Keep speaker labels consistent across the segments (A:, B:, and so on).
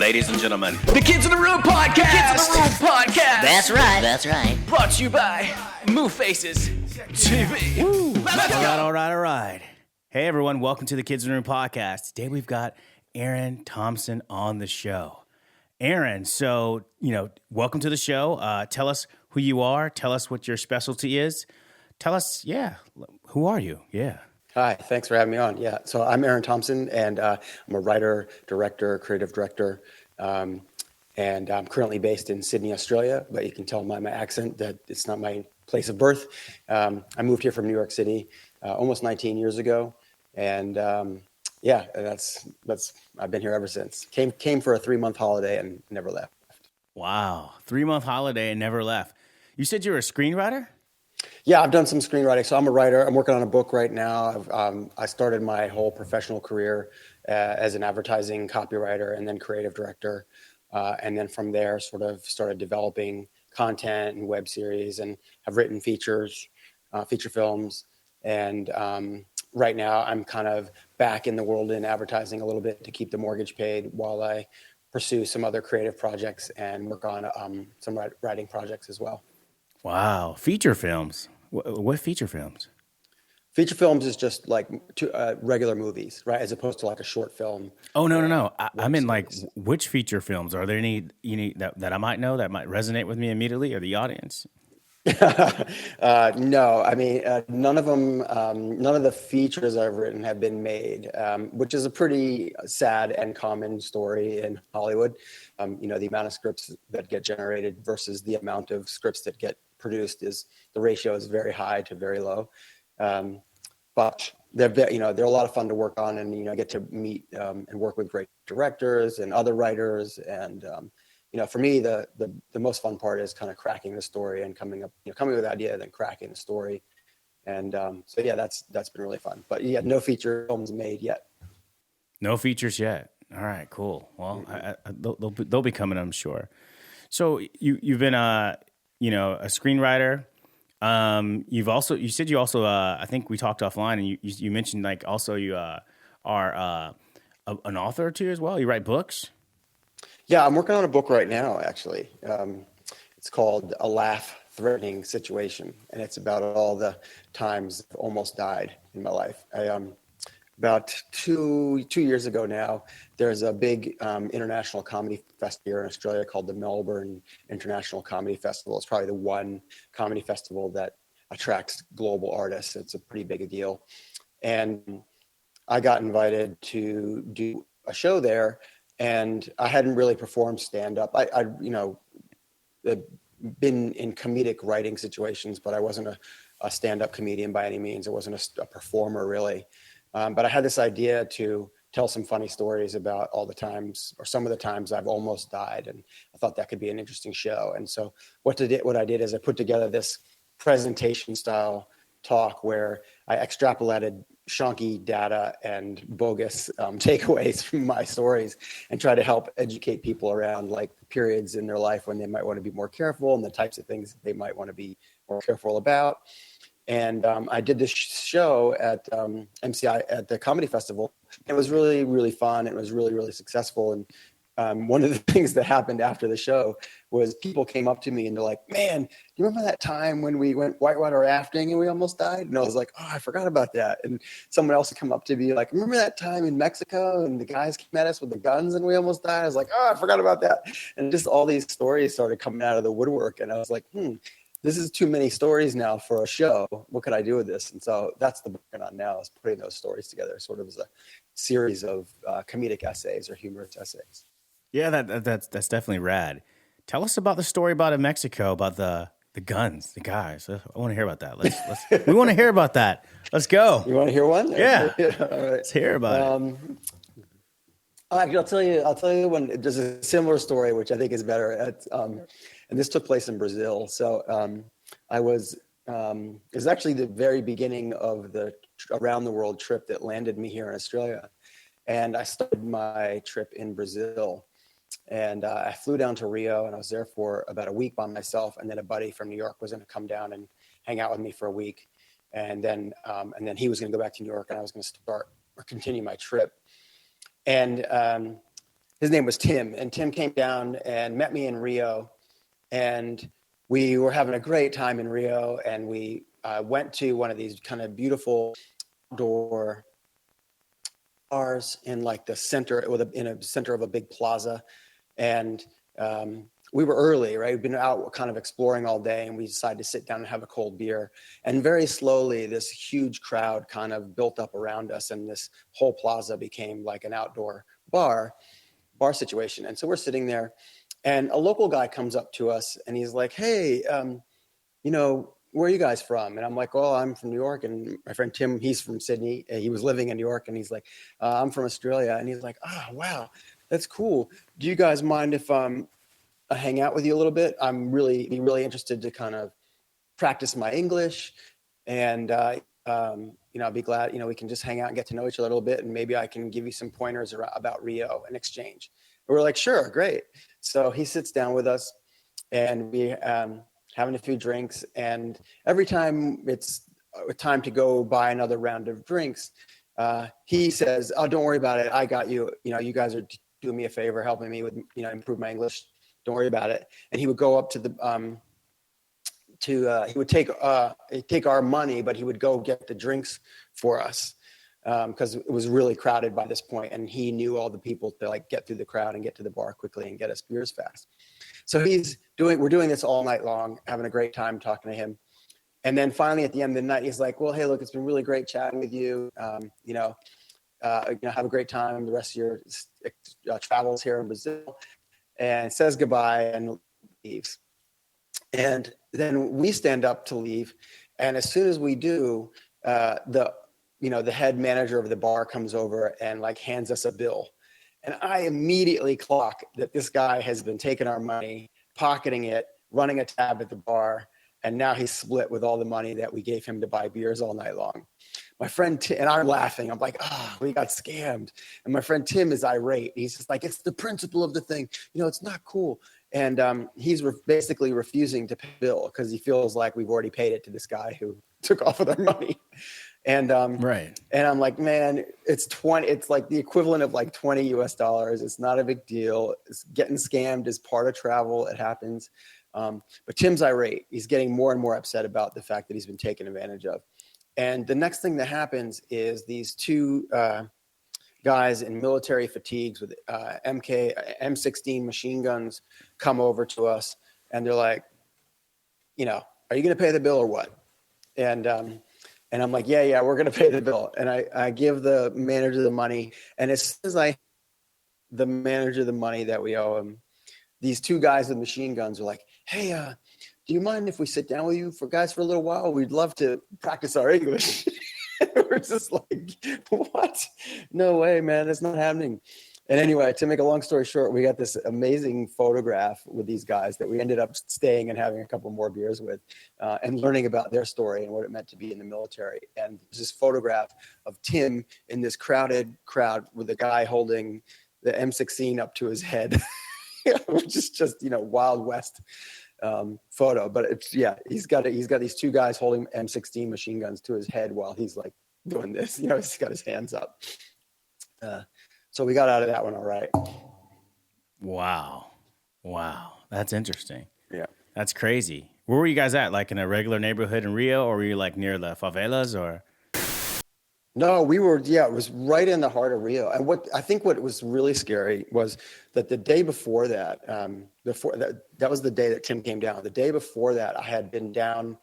A: Ladies and gentlemen, the Kids in the Room podcast. Kids in the Room podcast.
B: That's right. That's right.
A: Brought to you by Moo Faces TV.
C: All right. Hey, everyone. Welcome to the Kids in the Room podcast. Today, we've got Eran Thomson on the show. Eran, so, welcome to the show. Tell us who you are. Tell us what your specialty is. Tell us, who are you? Yeah.
D: Hi, thanks for having me on. Yeah, so I'm Eran Thomson, and I'm a writer, director, creative director, and I'm currently based in Sydney, Australia, but you can tell by my accent that it's not my place of birth. I moved here from New York City almost 19 years ago, and that's I've been here ever since. Came for a 3-month holiday and never left.
C: Wow, 3-month holiday and never left. You said you were a screenwriter?
D: Yeah, I've done some screenwriting. So I'm a writer. I'm working on a book right now. I started my whole professional career as an advertising copywriter and then creative director. And then from there, sort of started developing content and web series and have written feature films. And right now I'm kind of back in the world in advertising a little bit to keep the mortgage paid while I pursue some other creative projects and work on some writing projects as well.
C: Wow. Feature films. What feature films?
D: Feature films is just like regular movies, right? As opposed to like a short film.
C: Oh, no. I mean, like, which feature films? Are there any that I might know that might resonate with me immediately or the audience?
D: No, I mean, none of them, none of the features I've written have been made, which is a pretty sad and common story in Hollywood. The amount of scripts that get generated versus the amount of scripts that get produced the ratio is very high to very low. But they're a lot of fun to work on, and I get to meet and work with great directors and other writers. And for me, the most fun part is kind of cracking the story and coming with the idea, then cracking the story. And that's been really fun. But no feature films made yet.
C: No features yet. All right, cool. Well, they'll be coming, I'm sure. So you've been a screenwriter. You said you also I think we talked offline, and you mentioned like also you are an author too as well. You write books.
D: Yeah, I'm working on a book right now, actually. It's called A Laugh Threatening Situation, and it's about all the times I've almost died in my life. About two years ago now, there's a big international comedy festival here in Australia called the Melbourne International Comedy Festival. It's probably the one comedy festival that attracts global artists. It's a pretty big a deal. And I got invited to do a show there, and I hadn't really performed stand-up. I'd been in comedic writing situations, but I wasn't a stand-up comedian by any means. I wasn't a performer, really. But I had this idea to tell some funny stories about all the times, or some of the times I've almost died, and I thought that could be an interesting show. And so what I did is I put together this presentation-style talk where I extrapolated shonky data and bogus takeaways from my stories and try to help educate people around like periods in their life when they might want to be more careful and the types of things they might want to be more careful about. And I did this show at MCI at the comedy festival. It was really, really fun. It was really, really successful. And one of the things that happened after the show was people came up to me and they're like, "Man, do you remember that time when we went whitewater rafting and we almost died?" And I was like, "Oh, I forgot about that." And someone else would come up to me like, "Remember that time in Mexico and the guys came at us with the guns and we almost died?" I was like, "Oh, I forgot about that." And just all these stories started coming out of the woodwork. And I was like, this is too many stories now for a show. What could I do with this? And so that's the book I'm on now, is putting those stories together sort of as a series of comedic essays or humorous essays.
C: Yeah, that's definitely rad. Tell us about the story about in Mexico, about the guns, the guys. I want to hear about that. We want to hear about that. Let's go.
D: You want to hear one?
C: Yeah.
D: All right.
C: Let's hear about it.
D: Actually, I'll tell you when there's a similar story, which I think is better. And this took place in Brazil. So it was actually the very beginning of the around the world trip that landed me here in Australia. And I started my trip in Brazil. And I flew down to Rio, and I was there for about a week by myself. And then a buddy from New York was going to come down and hang out with me for a week. And then he was going to go back to New York, and I was going to continue my trip. And his name was Tim, and Tim came down and met me in Rio, and we were having a great time in Rio, and we went to one of these kind of beautiful outdoor bars in like the center, in a center of a big plaza. And we were early, right? We'd been out kind of exploring all day, and we decided to sit down and have a cold beer. And very slowly, this huge crowd kind of built up around us, and this whole plaza became like an outdoor bar situation. And so we're sitting there, and a local guy comes up to us, and he's like, "Hey, where are you guys from?" And I'm like, "Oh, I'm from New York." And my friend Tim, he's from Sydney. He was living in New York, and he's like, "I'm from Australia." And he's like, "Oh, wow, that's cool. Do you guys mind if I hang out with you a little bit? I'm really interested to kind of practice my English, and I'd be glad, we can just hang out and get to know each other a little bit, and maybe I can give you some pointers about Rio in exchange." And we're like, "Sure, great." So he sits down with us, and we having a few drinks, and every time it's time to go buy another round of drinks, he says, "Oh, don't worry about it. I got you. You guys are doing me a favor, helping me with, improve my English. Don't worry about it." And he would go up to the he would take our money, but he would go get the drinks for us, because it was really crowded by this point, and he knew all the people to like get through the crowd and get to the bar quickly and get us beers fast. So we're doing this all night long, having a great time talking to him. And then finally at the end of the night, he's like, "Well, hey, look, it's been really great chatting with you. Have a great time the rest of your travels here in Brazil," and says goodbye and leaves. And then we stand up to leave. And as soon as we do, the head manager of the bar comes over and like hands us a bill. And I immediately clock that this guy has been taking our money, pocketing it, running a tab at the bar, and now he's split with all the money that we gave him to buy beers all night long. My friend Tim, and I'm laughing. I'm like, "Oh, we got scammed." And my friend Tim is irate. He's just like, "It's the principle of the thing. It's not cool." And he's basically refusing to pay the bill because he feels like we've already paid it to this guy who took off with our money. And
C: Right.
D: And I'm like, "Man, it's like the equivalent of like $20 US. It's not a big deal. Getting scammed is part of travel. It happens." But Tim's irate. He's getting more and more upset about the fact that he's been taken advantage of. And the next thing that happens is these two guys in military fatigues with M16 machine guns come over to us, and they're like, "Are you going to pay the bill or what?" And I'm like, yeah, we're going to pay the bill. And I give the manager the money. And as soon as the manager the money that we owe him, these two guys with machine guns are like, "Hey, do you mind if we sit down with you for a little while? We'd love to practice our English." We're just like, "What? No way, man. That's not happening." And anyway, to make a long story short, we got this amazing photograph with these guys that we ended up staying and having a couple more beers with, and learning about their story and what it meant to be in the military. And there's this photograph of Tim in this crowded crowd with a guy holding the M16 up to his head, which is just, Wild West photo. But he's got these two guys holding M16 machine guns to his head while he's like doing this. He's got his hands up. So we got out of that one all right.
C: Wow. That's interesting.
D: Yeah.
C: That's crazy. Where were you guys at? Like in a regular neighborhood in Rio, or were you like near the favelas, or?
D: No, it was right in the heart of Rio. And what was really scary was that the day before that, that was the day that Tim came down. The day before that, I had been down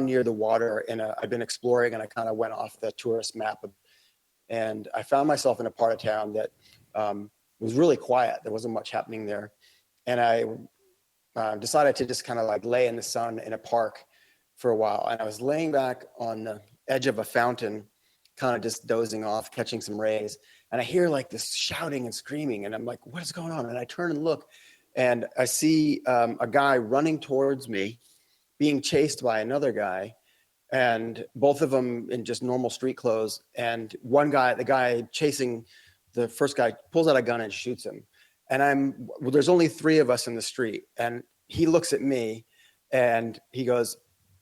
D: near the water, and I'd been exploring, and I kind of went off the tourist map. And I found myself in a part of town that was really quiet. There wasn't much happening there. And I decided to just kind of like lay in the sun in a park for a while. And I was laying back on the edge of a fountain, kind of just dozing off, catching some rays. And I hear like this shouting and screaming. And I'm like, "What is going on?" And I turn and look, and I see a guy running towards me, being chased by another guy. And both of them in just normal street clothes. And the guy chasing the first guy, pulls out a gun and shoots him. And there's only three of us in the street. And he looks at me and he goes,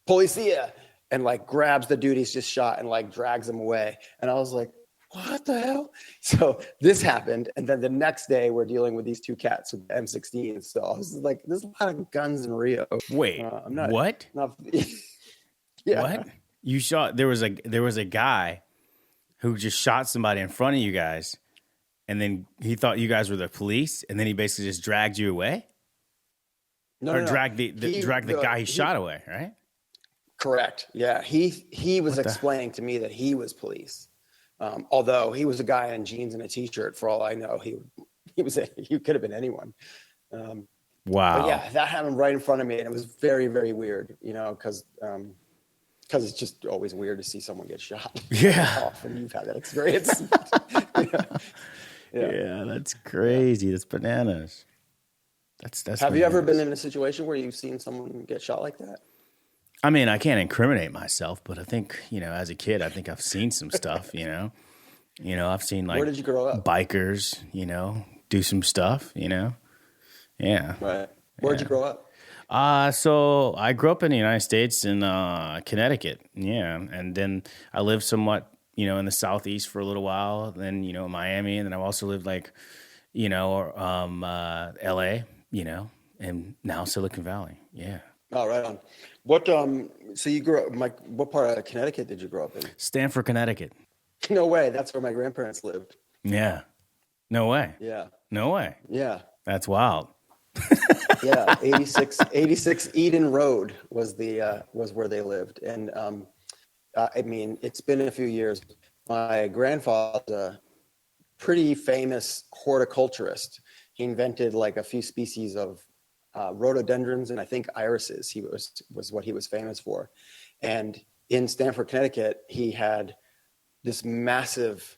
D: "Policia," and like grabs the dude he's just shot and like drags him away. And I was like, what the hell? So this happened. And then the next day we're dealing with these two cats with M16s. So I was like, there's a lot of guns in Rio.
C: Wait,
D: I'm not,
C: what?
D: not, yeah.
C: What? You saw there was a guy who just shot somebody in front of you guys, and then he thought you guys were the police, and then he basically just dragged you away?
D: No,
C: dragged the guy he shot away, right?
D: Correct. Yeah. He was explaining to me that he was police. Although he was a guy in jeans and a t-shirt, for all I know, he could have been anyone.
C: Wow.
D: But yeah, that happened right in front of me, and it was very, very weird, because it's just always weird to see someone get shot.
C: Yeah.
D: Often you've had that experience.
C: Yeah, that's crazy. That's bananas. That's.
D: Have you ever been in a situation where you've seen someone get shot like that?
C: I mean, I can't incriminate myself, but I think, as a kid, I think I've seen some stuff, I've seen like,
D: where did you grow up?
C: Bikers, do some stuff, Yeah.
D: Right. Where'd you grow up?
C: So I grew up in the United States in Connecticut. Yeah. And then I lived somewhat, in the Southeast for a little while, then, Miami. And then I've also lived like, LA, and now Silicon Valley. Yeah.
D: Oh, right on. What, so you grew up, what part of Connecticut did you grow up in?
C: Stamford, Connecticut.
D: No way. That's where my grandparents lived.
C: Yeah. No way.
D: Yeah.
C: No way.
D: Yeah.
C: That's wild.
D: Yeah. 86 Eden Road was where they lived. And, I mean, it's been a few years. My grandfather's a pretty famous horticulturist. He invented like a few species of rhododendrons and I think irises. He was what he was famous for. And in Stamford, Connecticut, he had this massive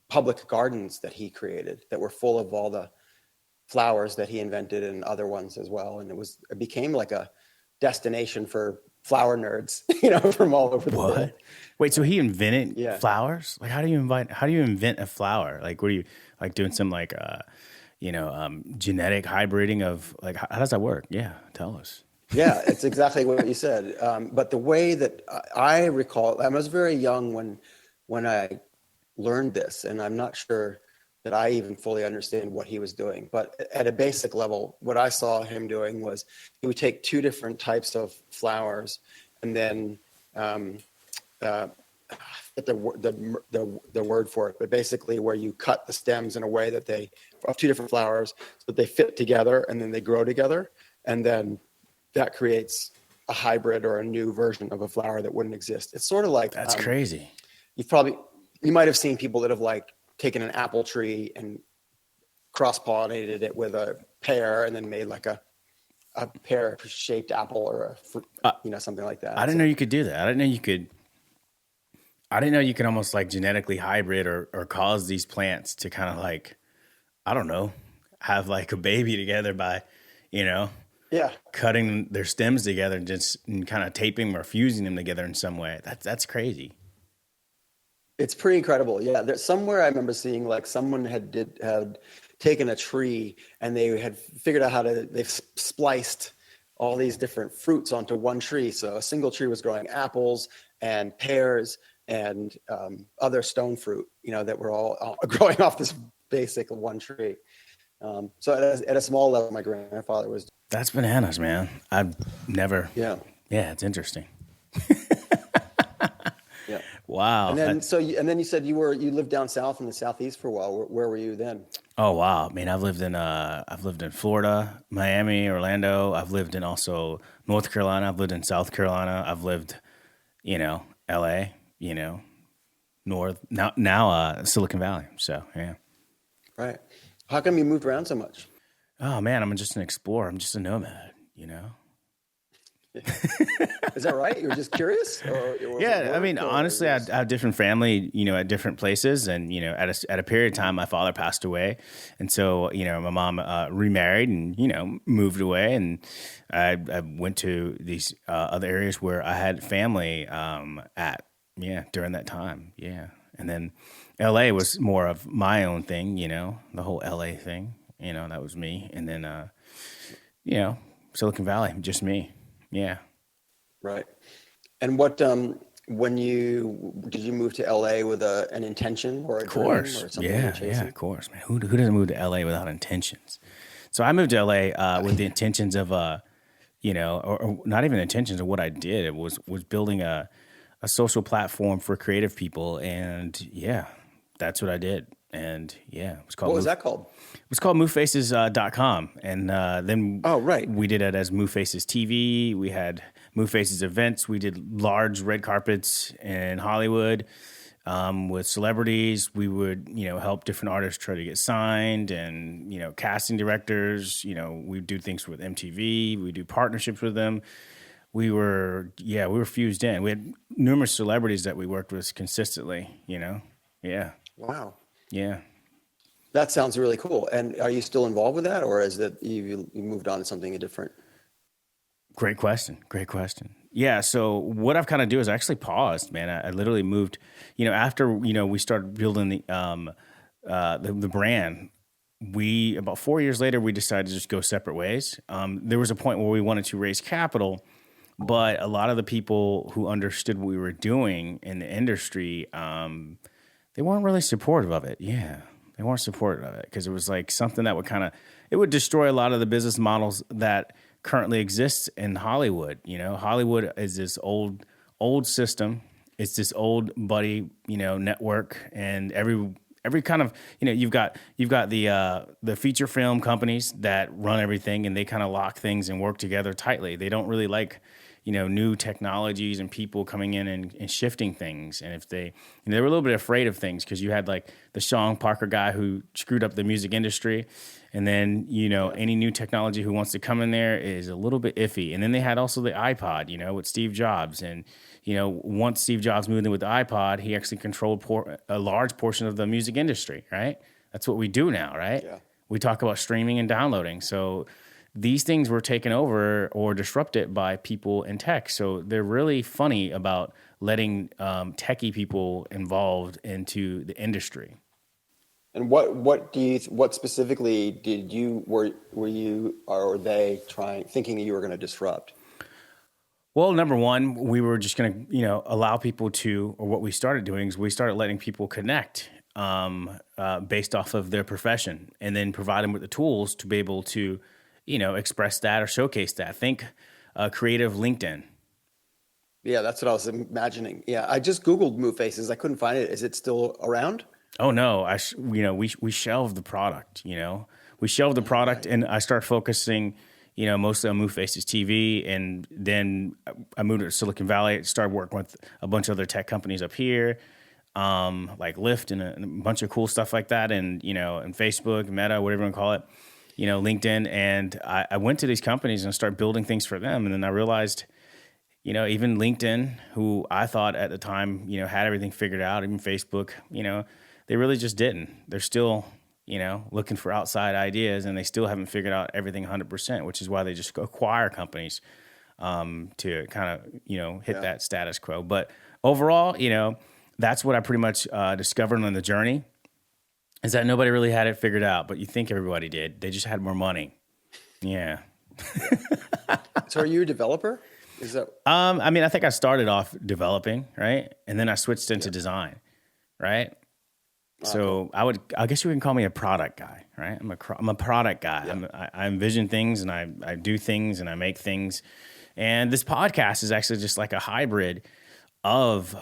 D: public gardens that he created that were full of all the flowers that he invented and other ones as well. And it became like a destination for flower nerds, from all over the world.
C: Wait, so he invented flowers? Like, how do you invent a flower? Like, what are you like doing some like, genetic hybriding of like, how does that work? Yeah. Tell us.
D: Yeah, it's exactly what you said. But the way that I recall, I was very young when I learned this, and I'm not sure that I even fully understand what he was doing. But at a basic level, what I saw him doing was he would take two different types of flowers, and then get the word for it, but basically where you cut the stems in a way that of two different flowers so that they fit together and then they grow together, and then that creates a hybrid or a new version of a flower that wouldn't exist. It's sort of like
C: that's crazy.
D: You might have seen people that have like taken an apple tree and cross-pollinated it with a pear and then made like a pear-shaped apple or something like that.
C: I didn't know you could do that. I didn't know you could almost like genetically hybrid or cause these plants to kind of like, I don't know, have like a baby together by, cutting their stems together and kind of taping or fusing them together in some way. That's crazy.
D: It's pretty incredible. Yeah. There's somewhere I remember seeing like someone had taken a tree and they had figured out they've spliced all these different fruits onto one tree. So a single tree was growing apples and pears and other stone fruit, that were all growing off this basic one tree. So at a small level, my grandfather was.
C: That's bananas, man. I've never.
D: Yeah.
C: Yeah, it's interesting.
D: Yeah.
C: Wow.
D: And then you said you lived down south in the Southeast for a while. Where were you then?
C: Oh wow, I mean, I've lived in Florida, Miami, Orlando. I've lived in also North Carolina. I've lived in South Carolina. I've lived, L.A. North now Silicon Valley. So yeah.
D: Right. How come you moved around so much?
C: Oh man, I'm just an explorer. I'm just a nomad.
D: Is that right? You were just curious?
C: Yeah, I mean, honestly, I have different family, at different places, and at a period of time, my father passed away, and so my mom remarried and moved away, and I went to these other areas where I had family during that time, and then L.A. was more of my own thing, the whole L.A. thing, that was me, and then Silicon Valley, just me. Yeah.
D: Right. And what Did you move to LA with an intention or a
C: Of
D: dream
C: course.
D: or something you were
C: Yeah,
D: chasing?
C: of course, man. Who doesn't move to LA without intentions? So I moved to LA with the intentions of, or not even intentions of what I did. It was building a social platform for creative people. And yeah, that's what I did. And yeah, it was called
D: What was that called?
C: It was called movefaces.com. And then
D: Oh, right.
C: we did it as Move Faces TV. We had Move Faces events. We did large red carpets in Hollywood with celebrities. We would, help different artists try to get signed and, casting directors. We do things with MTV. We do partnerships with them. We were fused in. We had numerous celebrities that we worked with consistently, Yeah.
D: Wow.
C: Yeah.
D: That sounds really cool. And are you still involved with that, or is that you moved on to something different?
C: Great question. Yeah. So what I've kind of do is I actually paused, man. I literally moved, after, we started building the brand. About 4 years later, we decided to just go separate ways. There was a point where we wanted to raise capital, but a lot of the people who understood what we were doing in the industry, they weren't really supportive of it. Yeah. They weren't supportive of it because it was like something that it would destroy a lot of the business models that currently exists in Hollywood. Hollywood is this old system. It's this old buddy, network, and every kind of, you've got the feature film companies that run everything, and they kind of lock things and work together tightly. They don't really like, new technologies and people coming in and shifting things. And if they were a little bit afraid of things because you had like the Sean Parker guy who screwed up the music industry. And then, any new technology who wants to come in there is a little bit iffy. And then they had also the iPod, with Steve Jobs. And, once Steve Jobs moved in with the iPod, he actually controlled a large portion of the music industry, right? That's what we do now, right?
D: Yeah.
C: We talk about streaming and downloading. So these things were taken over or disrupted by people in tech. So they're really funny about letting techie people involved into the industry.
D: And what specifically were you or they thinking you were going to disrupt?
C: Well, number one, we were just going to, allow people to, or what we started doing is we started letting people connect based off of their profession, and then provide them with the tools to be able to, express that or showcase that. Think creative LinkedIn.
D: Yeah, that's what I was imagining. Yeah, I just Googled Move Faces. I couldn't find it. Is it still around?
C: Oh no, we shelved the product. We shelved the product, and I started focusing, mostly on Move Faces TV, and then I moved to Silicon Valley. Started working with a bunch of other tech companies up here, like Lyft and a bunch of cool stuff like that, and and Facebook, Meta, whatever you want to call it, LinkedIn. And I went to these companies and started building things for them, and then I realized, even LinkedIn, who I thought at the time, had everything figured out, even Facebook, they really just didn't. They're still, looking for outside ideas, and they still haven't figured out everything 100%, which is why they just acquire companies to kind of, hit that status quo. But overall, that's what I pretty much discovered on the journey, is that nobody really had it figured out, but you think everybody did. They just had more money. Yeah.
D: So are you a developer? Is that?
C: I think I started off developing, right? And then I switched into design, right? So I guess you can call me a product guy, right? I'm a product guy. Yeah. I envision things, and I do things, and I make things. And this podcast is actually just like a hybrid of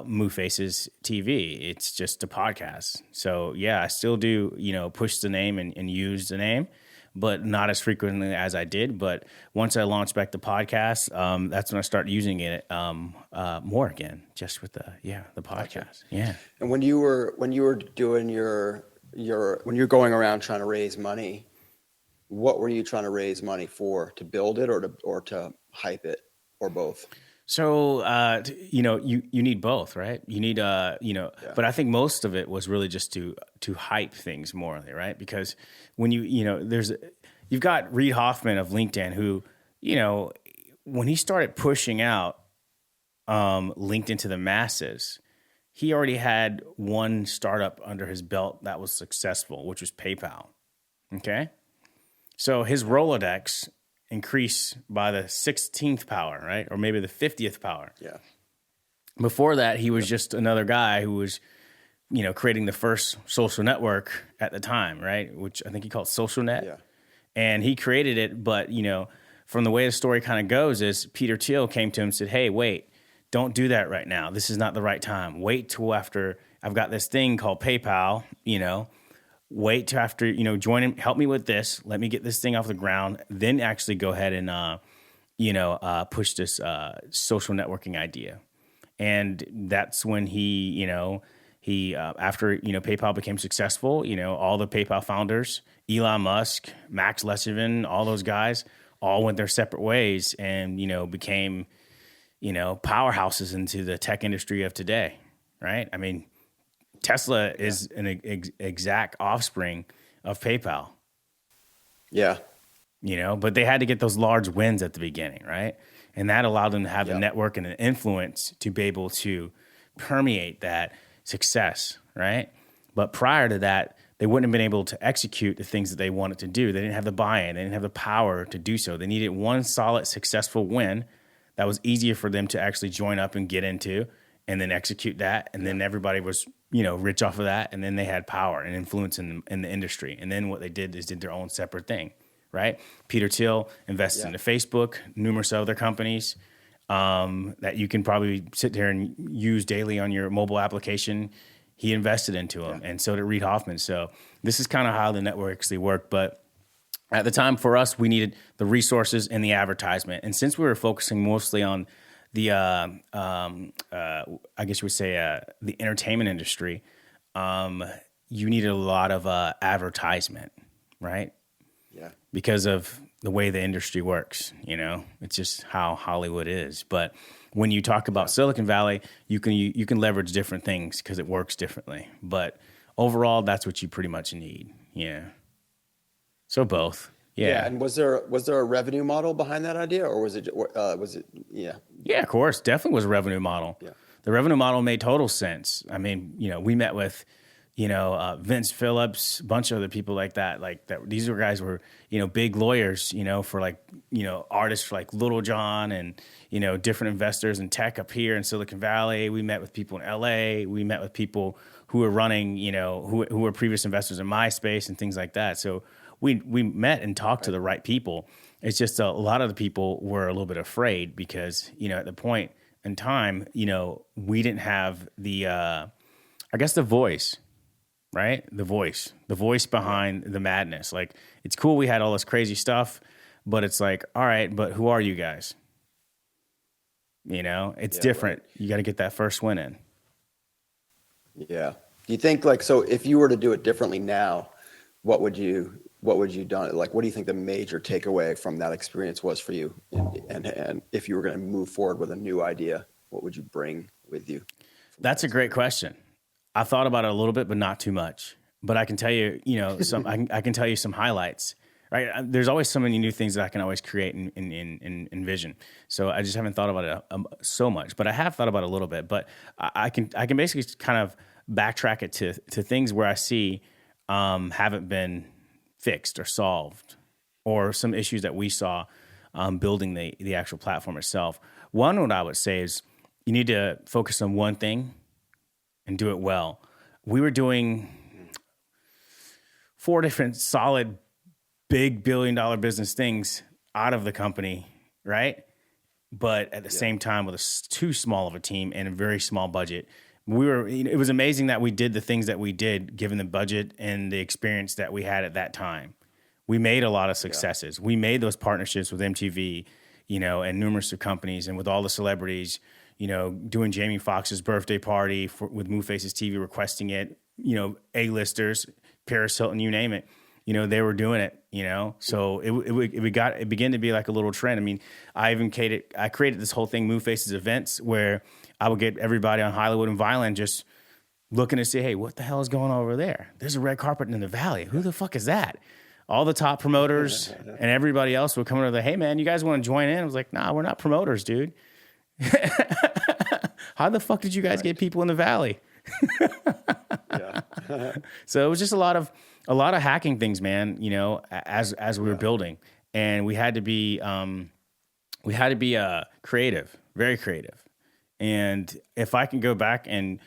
C: Move Faces TV. It's just a podcast. So yeah, I still do, push the name and use the name, but not as frequently as I did. But once I launched back the podcast, that's when I started using it more again, just with the podcast. Gotcha. Yeah.
D: And when you were doing when you're going around trying to raise money, what were you trying to raise money for? To build it or to hype it, or both?
C: So, you need both, right? You need, but I think most of it was really just to hype things more, right? Because when you've got Reid Hoffman of LinkedIn who, when he started pushing out LinkedIn to the masses, he already had one startup under his belt that was successful, which was PayPal. Okay. So his Rolodex increase by the 16th power, right? Or maybe the 50th power.
D: Yeah.
C: Before that, he was just another guy who was, creating the first social network at the time, right? Which I think he called Social Net.
D: Yeah.
C: And he created it, but, from the way the story kind of goes is Peter Thiel came to him and said, hey, wait, don't do that right now. This is not the right time. Wait till after I've got this thing called PayPal, wait till after, join him, help me with this. Let me get this thing off the ground. Then actually go ahead and, push this social networking idea. And that's when he after, PayPal became successful, all the PayPal founders, Elon Musk, Max Lessivin, all those guys all went their separate ways and, became, powerhouses into the tech industry of today, right? I mean, Tesla is an exact offspring of PayPal.
D: Yeah.
C: But they had to get those large wins at the beginning, right? And that allowed them to have the network and an influence to be able to permeate that success, right? But prior to that, they wouldn't have been able to execute the things that they wanted to do. They didn't have the buy-in. They didn't have the power to do so. They needed one solid, successful win that was easier for them to actually join up and get into and then execute that. And then everybody was, rich off of that. And then they had power and influence in the industry. And then what they did is did their own separate thing, right? Peter Thiel invested into Facebook, numerous other companies that you can probably sit there and use daily on your mobile application. He invested into them, and so did Reid Hoffman. So this is kind of how the network actually worked. But at the time, for us, we needed the resources and the advertisement. And since we were focusing mostly on the, I guess you would say, the entertainment industry, you needed a lot of advertisement, right?
D: Yeah.
C: Because of the way the industry works, it's just how Hollywood is. But when you talk about Silicon Valley, you can leverage different things because it works differently. But overall, that's what you pretty much need. Yeah. So both. Yeah.
D: And was there a revenue model behind that idea, or was it? Yeah.
C: Yeah, of course, definitely was a revenue model.
D: Yeah.
C: The revenue model made total sense. I mean, we met with, Vince Phillips, a bunch of other people like that. These guys were, big lawyers, for artists for like Little John and, different investors in tech up here in Silicon Valley. We met with people in LA. We met with people who were running, who were previous investors in MySpace and things like that. So we met and talked to the right people. It's just a lot of the people were a little bit afraid because, at the point in time, we didn't have the, I guess the voice. Right? The voice behind the madness. Like, it's cool we had all this crazy stuff, but it's like, all right, but who are you guys? It's different. Right. You got to get that first win in.
D: Yeah. Do you think so if you were to do it differently now, what would you done? Like, what do you think the major takeaway from that experience was for you? And if you were going to move forward with a new idea, what would you bring with you?
C: That's a great question. I thought about it a little bit, but not too much. But I can tell you, some I can tell you some highlights. Right? There's always so many new things that I can always create and envision. So I just haven't thought about it so much. But I have thought about it a little bit. But I can basically kind of backtrack it to things where I see haven't been fixed or solved, or some issues that we saw building the actual platform itself. One, what I would say is you need to focus on one thing and do it well. We were doing 4 different solid, big billion-dollar business things out of the company, right? But at the same time, with too small of a team and a very small budget, it was amazing that we did the things that we did, given the budget and the experience that we had at that time. We made a lot of successes. We made those partnerships with MTV, and numerous of companies, and with all the celebrities. Doing Jamie Foxx's birthday party with Moveface's TV, requesting it, A-listers, Paris Hilton, you name it, they were doing it, so it began to be like a little trend. I mean, I created this whole thing, Moveface's events, where I would get everybody on Hollywood and Violin just looking to say, hey, what the hell is going on over there? There's a red carpet in the Valley. Who the fuck is that? All the top promoters and everybody else would come over there, hey man, you guys want to join in? I was like, nah, we're not promoters, dude. How the fuck did you guys get people in the Valley? So it was just a lot of hacking things, man, as we were building, and we had to be creative, very creative. And if I can go back and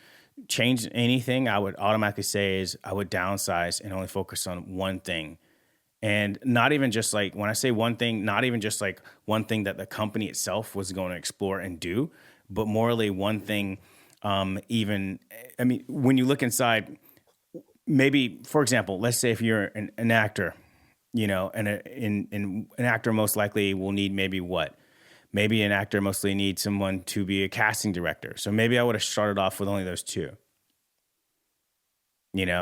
C: change anything, I would automatically say is I would downsize and only focus on one thing. And not even just like, when I say one thing, not even just like one thing that the company itself was going to explore and do, but morally one thing. When you look inside, maybe, for example, let's say if you're an actor, and an actor most likely will need maybe what? Maybe an actor mostly needs someone to be a casting director. So maybe I would have started off with only those two.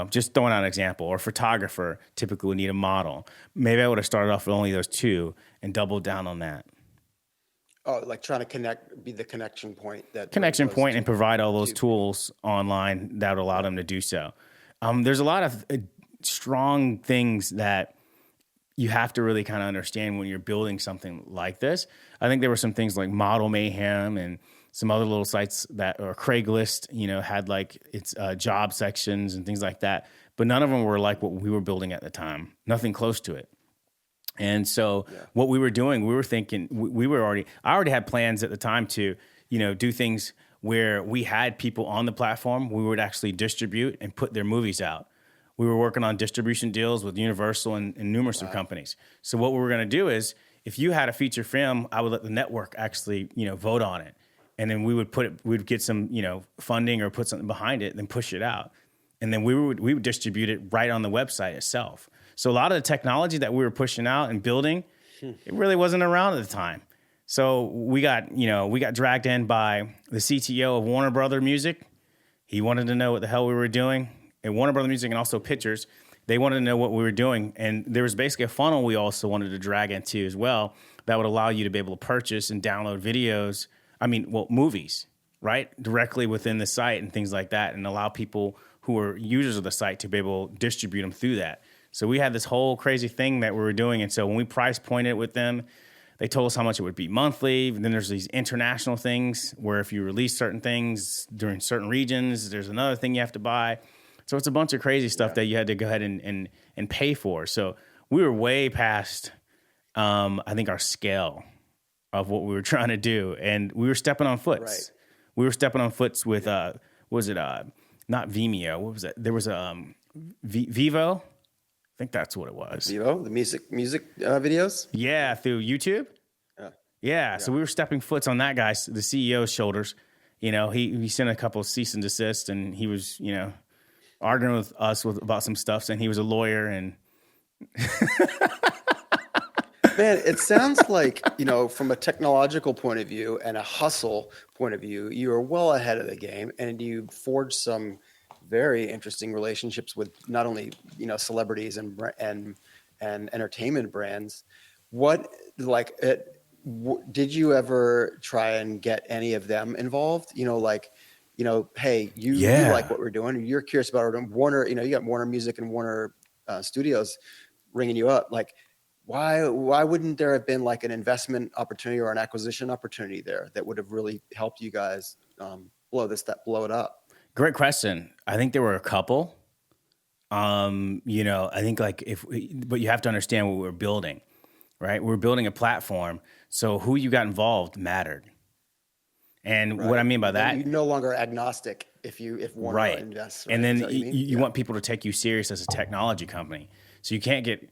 C: Just throwing out an example. Or photographer typically would need a model. Maybe I would have started off with only those two and doubled down on that.
D: Oh, like trying to be the connection point.
C: And provide all those tools online that would allow them to do so. There's a lot of strong things that you have to really kind of understand when you're building something like this. I think there were some things like Model Mayhem and some other little sites or Craigslist, had like its job sections and things like that. But none of them were like what we were building at the time. Nothing close to it. And so what we were doing, we were thinking, I already had plans at the time to, do things where we had people on the platform we would actually distribute and put their movies out. We were working on distribution deals with Universal and numerous of companies. So what we were going to do is, if you had a feature film, I would let the network actually, vote on it. And then we would get some, funding or put something behind it and then push it out. And then we would distribute it right on the website itself. So a lot of the technology that we were pushing out and building, it really wasn't around at the time. So we got dragged in by the CTO of Warner Brother Music. He wanted to know what the hell we were doing. And Warner Brother Music and also Pictures, they wanted to know what we were doing. And there was basically a funnel we also wanted to drag into as well that would allow you to be able to purchase and download videos. Movies, right? Directly within the site and things like that, and allow people who are users of the site to be able to distribute them through that. So we had this whole crazy thing that we were doing. And so when we price pointed with them, they told us how much it would be monthly. And then there's these international things where if you release certain things during certain regions, there's another thing you have to buy. So it's a bunch of crazy stuff that you had to go ahead and pay for. So we were way past, I think, our scale of what we were trying to do. And we were stepping on foots. Right. We were stepping on foots with, not Vimeo. What was it? There was Vivo. I think that's what it was.
D: Vivo, the music videos?
C: Yeah, through YouTube. Yeah. So we were stepping foots on that guy's, the CEO's shoulders. He sent a couple of cease and desist, and he was, arguing with us about some stuff, saying he was a lawyer. And
D: man, it sounds like, from a technological point of view and a hustle point of view, you are well ahead of the game, and you forged some very interesting relationships with not only, celebrities and entertainment brands. Did you ever try and get any of them involved? Hey, you like what we're doing. You're curious about Warner. You got Warner Music and Warner Studios ringing you up. Like, why wouldn't there have been like an investment opportunity or an acquisition opportunity there that would have really helped you guys blow it up?
C: Great question. I think there were a couple. I think but you have to understand what we're building, right? We're building a platform, so who you got involved mattered. And what I mean by that,
D: you're no longer agnostic if Warner invests. Right?
C: And then you want people to take you serious as a technology company. So you can't get,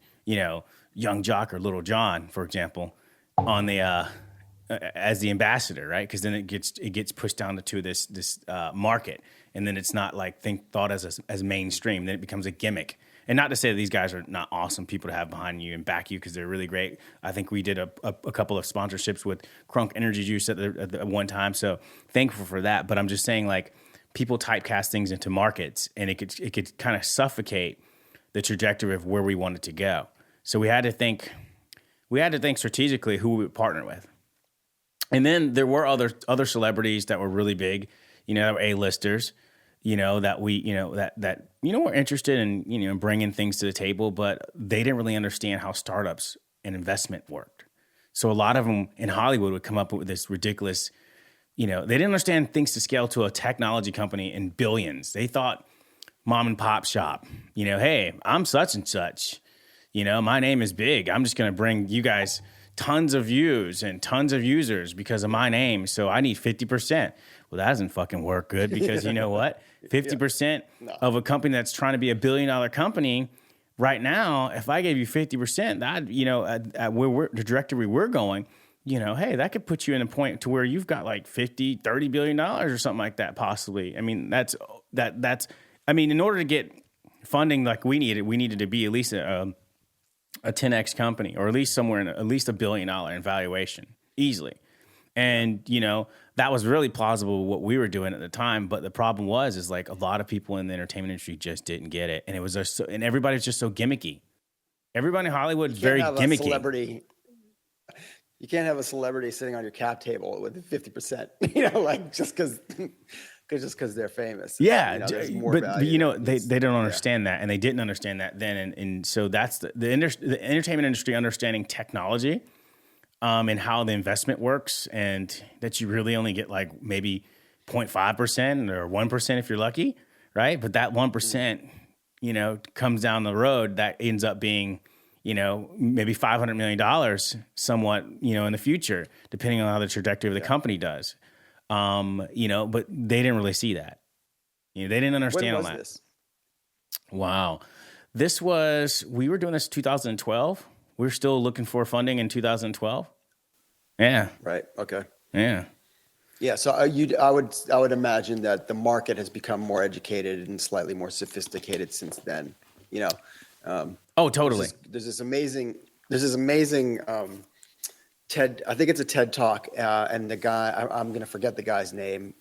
C: Young Jock or Little John, for example, on the as the ambassador, right? Because then it gets pushed down to this market, and then it's not like thought as mainstream. Then it becomes a gimmick. And not to say that these guys are not awesome people to have behind you and back you, because they're really great. I think we did a couple of sponsorships with Crunk Energy Juice at one time, so thankful for that. But I'm just saying, like, people typecast things into markets, and it could kind of suffocate the trajectory of where we wanted to go. So we had to think strategically who we would partner with. And then there were other celebrities that were really big, A-listers, that we, that were interested in, bringing things to the table, but they didn't really understand how startups and investment worked. So a lot of them in Hollywood would come up with this ridiculous, they didn't understand things to scale to a technology company in billions. They thought mom and pop shop, hey, I'm such and such, my name is big. I'm just going to bring you guys tons of views and tons of users because of my name. So I need 50%. Well, that doesn't fucking work good because you know what? 50% of a company that's trying to be $1 billion company right now, if I gave you 50%, that, you know, at where the directory we're going, you know, hey, that could put you in a point to where you've got like 30 billion dollars or something like that, possibly. I mean, that's, I mean, in order to get funding like we needed to be at least a 10X company, or at least somewhere in at least $1 billion in valuation easily. And, you know, that was really plausible what we were doing at the time. But the problem is like a lot of people in the entertainment industry just didn't get it. And it was just and everybody's just so gimmicky. Everybody in Hollywood is very gimmicky.
D: You can't have a celebrity sitting on your cap table with 50%, you know, like just because they're famous.
C: Yeah,
D: you know,
C: but you know, they don't understand that, and they didn't understand that then. And so that's the entertainment industry understanding technology and how the investment works, and that you really only get like maybe 0.5% or 1% if you're lucky, right? But that 1%, you know, comes down the road that ends up being, you know, maybe $500 million somewhat, you know, in the future, depending on how the trajectory of the company does. You know, but they didn't really see that. You know, they didn't understand all that.
D: This?
C: Wow. We were doing this in 2012. We were still looking for funding in 2012. Yeah.
D: Right. Okay.
C: Yeah.
D: Yeah. So I would imagine that the market has become more educated and slightly more sophisticated since then, you know.
C: Oh, totally.
D: There's this amazing TED, I think it's a TED Talk, and the guy, I'm going to forget the guy's name,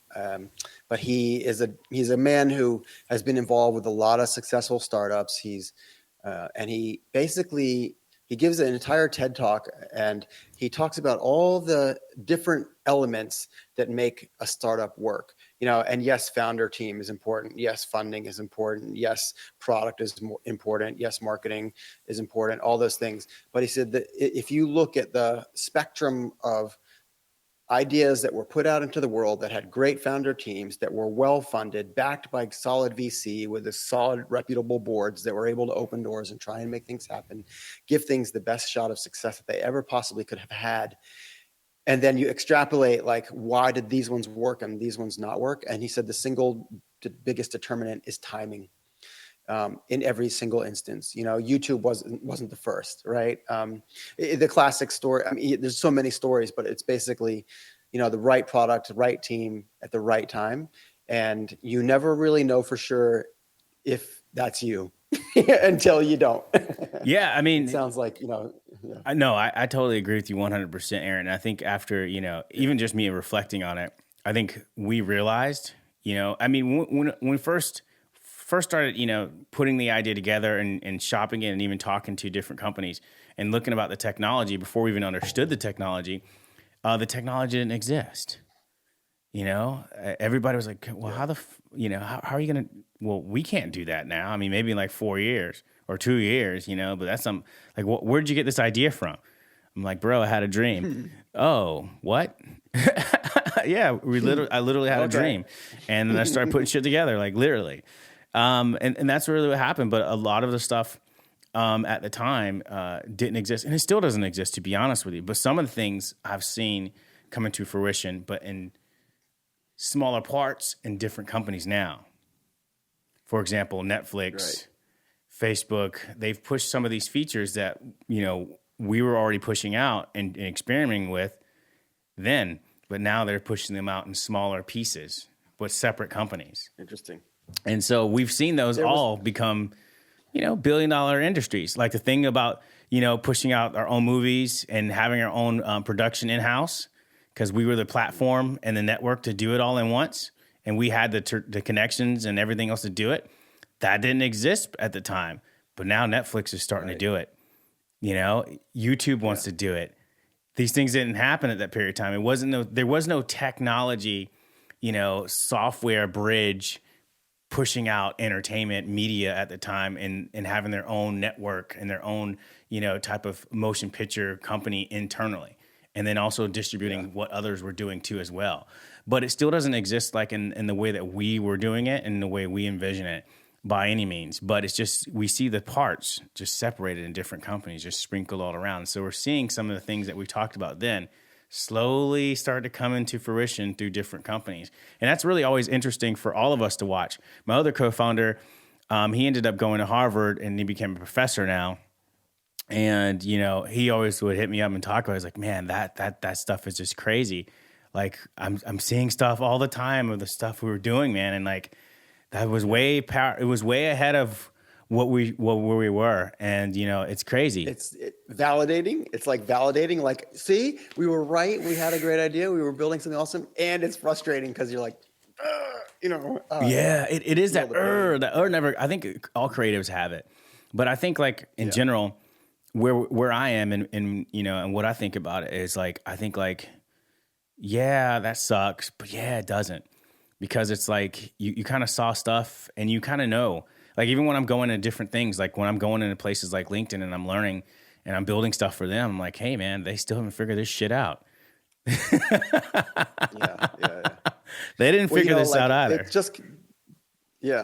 D: but he's a man who has been involved with a lot of successful startups. And he basically, he gives an entire TED Talk, and he talks about all the different elements that make a startup work. You know, and yes, founder team is important. Yes, funding is important. Yes, product is important. Yes, marketing is important. All those things. But he said that if you look at the spectrum of ideas that were put out into the world that had great founder teams, that were well funded, backed by solid VC with a solid, reputable boards that were able to open doors and try and make things happen, give things the best shot of success that they ever possibly could have had. And then you extrapolate, like, why did these ones work and these ones not work? And he said the single biggest determinant is timing. In every single instance, you know, YouTube wasn't the first, right? The classic story. I mean, there's so many stories, but it's basically, you know, the right product, right team at the right time, and you never really know for sure if that's you until you don't.
C: Yeah, I mean,
D: it sounds like, you know. Yeah.
C: I totally agree with you 100%, Aaron. I think after, you know, even just me reflecting on it, I think we realized, you know, I mean, when we first started, you know, putting the idea together and shopping it and even talking to different companies and looking about the technology before we even understood the technology didn't exist. You know, everybody was like, well, how are you going to, well, we can't do that now. I mean, maybe in like 4 years or 2 years, you know, but that's where'd you get this idea from? I'm like, bro, I had a dream. Oh, what? Yeah, I literally had a dream. And then I started putting shit together, like literally. And that's really what happened. But a lot of the stuff at the time didn't exist. And it still doesn't exist, to be honest with you. But some of the things I've seen coming to fruition, but in smaller parts in different companies now. For example, Netflix, right. Facebook, they've pushed some of these features that, you know, we were already pushing out and experimenting with then. But now they're pushing them out in smaller pieces with separate companies.
D: Interesting.
C: And so we've seen those all become, you know, billion-dollar industries. Like the thing about, you know, pushing out our own movies and having our own production in-house, because we were the platform and the network to do it all in once, and we had the connections and everything else to do it. That didn't exist at the time, but now Netflix is starting to do it. You know, YouTube wants to do it. These things didn't happen at that period of time. There was no technology, you know, software bridge pushing out entertainment media at the time and having their own network and their own, you know, type of motion picture company internally. And then also distributing what others were doing too as well. But it still doesn't exist like in the way that we were doing it and the way we envision it by any means. But it's just, we see the parts just separated in different companies, just sprinkled all around. So we're seeing some of the things that we talked about then slowly start to come into fruition through different companies. And that's really always interesting for all of us to watch. My other co-founder, he ended up going to Harvard and he became a professor now. And, you know, he always would hit me up and talk about it. He's like, man, that stuff is just crazy. Like I'm seeing stuff all the time of the stuff we were doing, man. And like, that was it was way ahead of where we were. And, you know, it's crazy.
D: It's validating. It's like validating, like, see, we were right. We had a great idea. We were building something awesome. And it's frustrating because you're like, you know.
C: It is that never, I think all creatives have it. But I think like in general, where I am and, you know, and what I think about it is like, I think like, yeah, that sucks. But yeah, it doesn't. Because it's like you kind of saw stuff and you kind of know. Like even when I'm going to different things, like when I'm going into places like LinkedIn and I'm learning and I'm building stuff for them, I'm like, hey man, they still haven't figured this shit out. Yeah. They didn't figure this out either.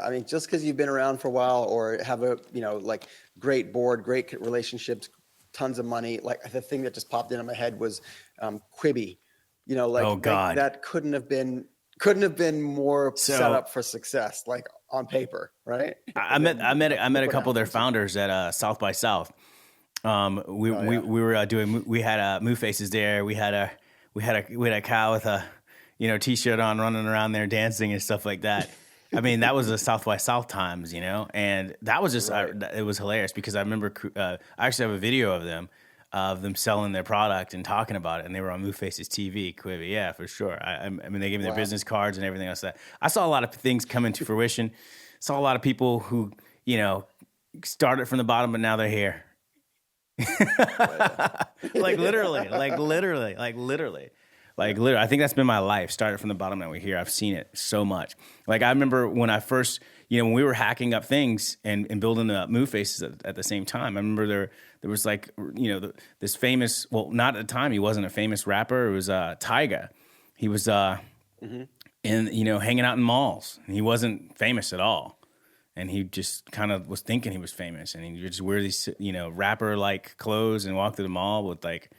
D: I mean, just because you've been around for a while or have a, you know, like great board, great relationships, tons of money. Like the thing that just popped into my head was Quibi. You know, like, like that couldn't have been more set up for success, like on paper, right?
C: I met a couple of their founders at South by South. We were doing, we had Moo Faces there. We had a cow with a, you know, t-shirt on running around there dancing and stuff like that. I mean, that was the South by South times, you know, and that was just, it was hilarious because I remember, I actually have a video of them selling their product and talking about it, and they were on Moo Faces TV, Quibi, yeah, for sure. I mean, they gave me their business cards and everything else. That I saw a lot of things come into fruition. Saw a lot of people who, you know, started from the bottom, but now they're here. like literally. I think that's been my life. Started from the bottom, now we're here. I've seen it so much. Like I remember when I first, you know, when we were hacking up things and building the Moo Faces at the same time. I remember there was like, you know, this famous, well, not at the time, he wasn't a famous rapper. It was Tyga. He was in, you know, hanging out in malls. And he wasn't famous at all. And he just kind of was thinking he was famous. And he would just wear these, you know, rapper-like clothes and walk through the mall with like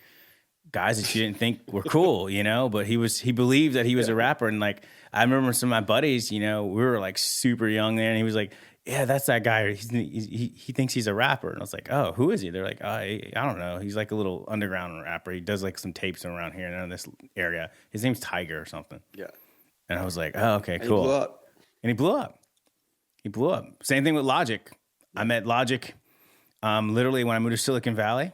C: guys that you didn't think were cool, you know? But he believed that he was a rapper. And like, I remember some of my buddies, you know, we were like super young there. And he was like, yeah, that's that guy. He thinks he's a rapper. And I was like, oh, who is he? They're like, I don't know. He's like a little underground rapper. He does like some tapes around here in this area. His name's Tiger or something. Yeah. And I was like, oh, okay, cool. And he blew up. Same thing with Logic. I met Logic literally when I moved to Silicon Valley.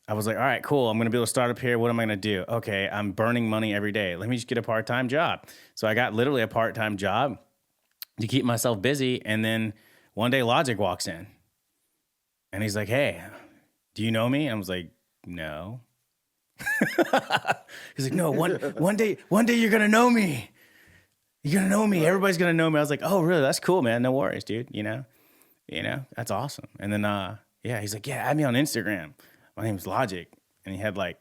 C: I was like, all right, cool. I'm going to be able to start up here. What am I going to do? Okay, I'm burning money every day. Let me just get a part-time job. So I got literally a part-time job to keep myself busy. And then one day Logic walks in. And he's like, hey, do you know me? And I was like, no. He's like, no, one day you're going to know me. You're going to know me. Everybody's going to know me. I was like, oh, really? That's cool, man. No worries, dude. You know, that's awesome. And then, he's like, yeah, add me on Instagram. My name's Logic. And he had a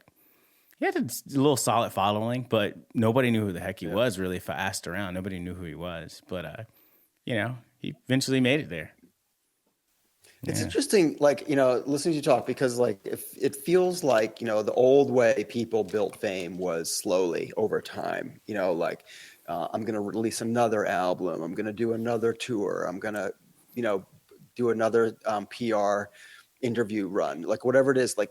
C: little solid following, but nobody knew who the heck he was really. If I asked around, nobody knew who he was. But, he eventually made it there.
D: It's interesting, like, listening to you talk, because like if it feels like, the old way people built fame was slowly over time, I'm going to release another album. I'm going to do another tour. I'm going to, do another PR interview run, like whatever it is, like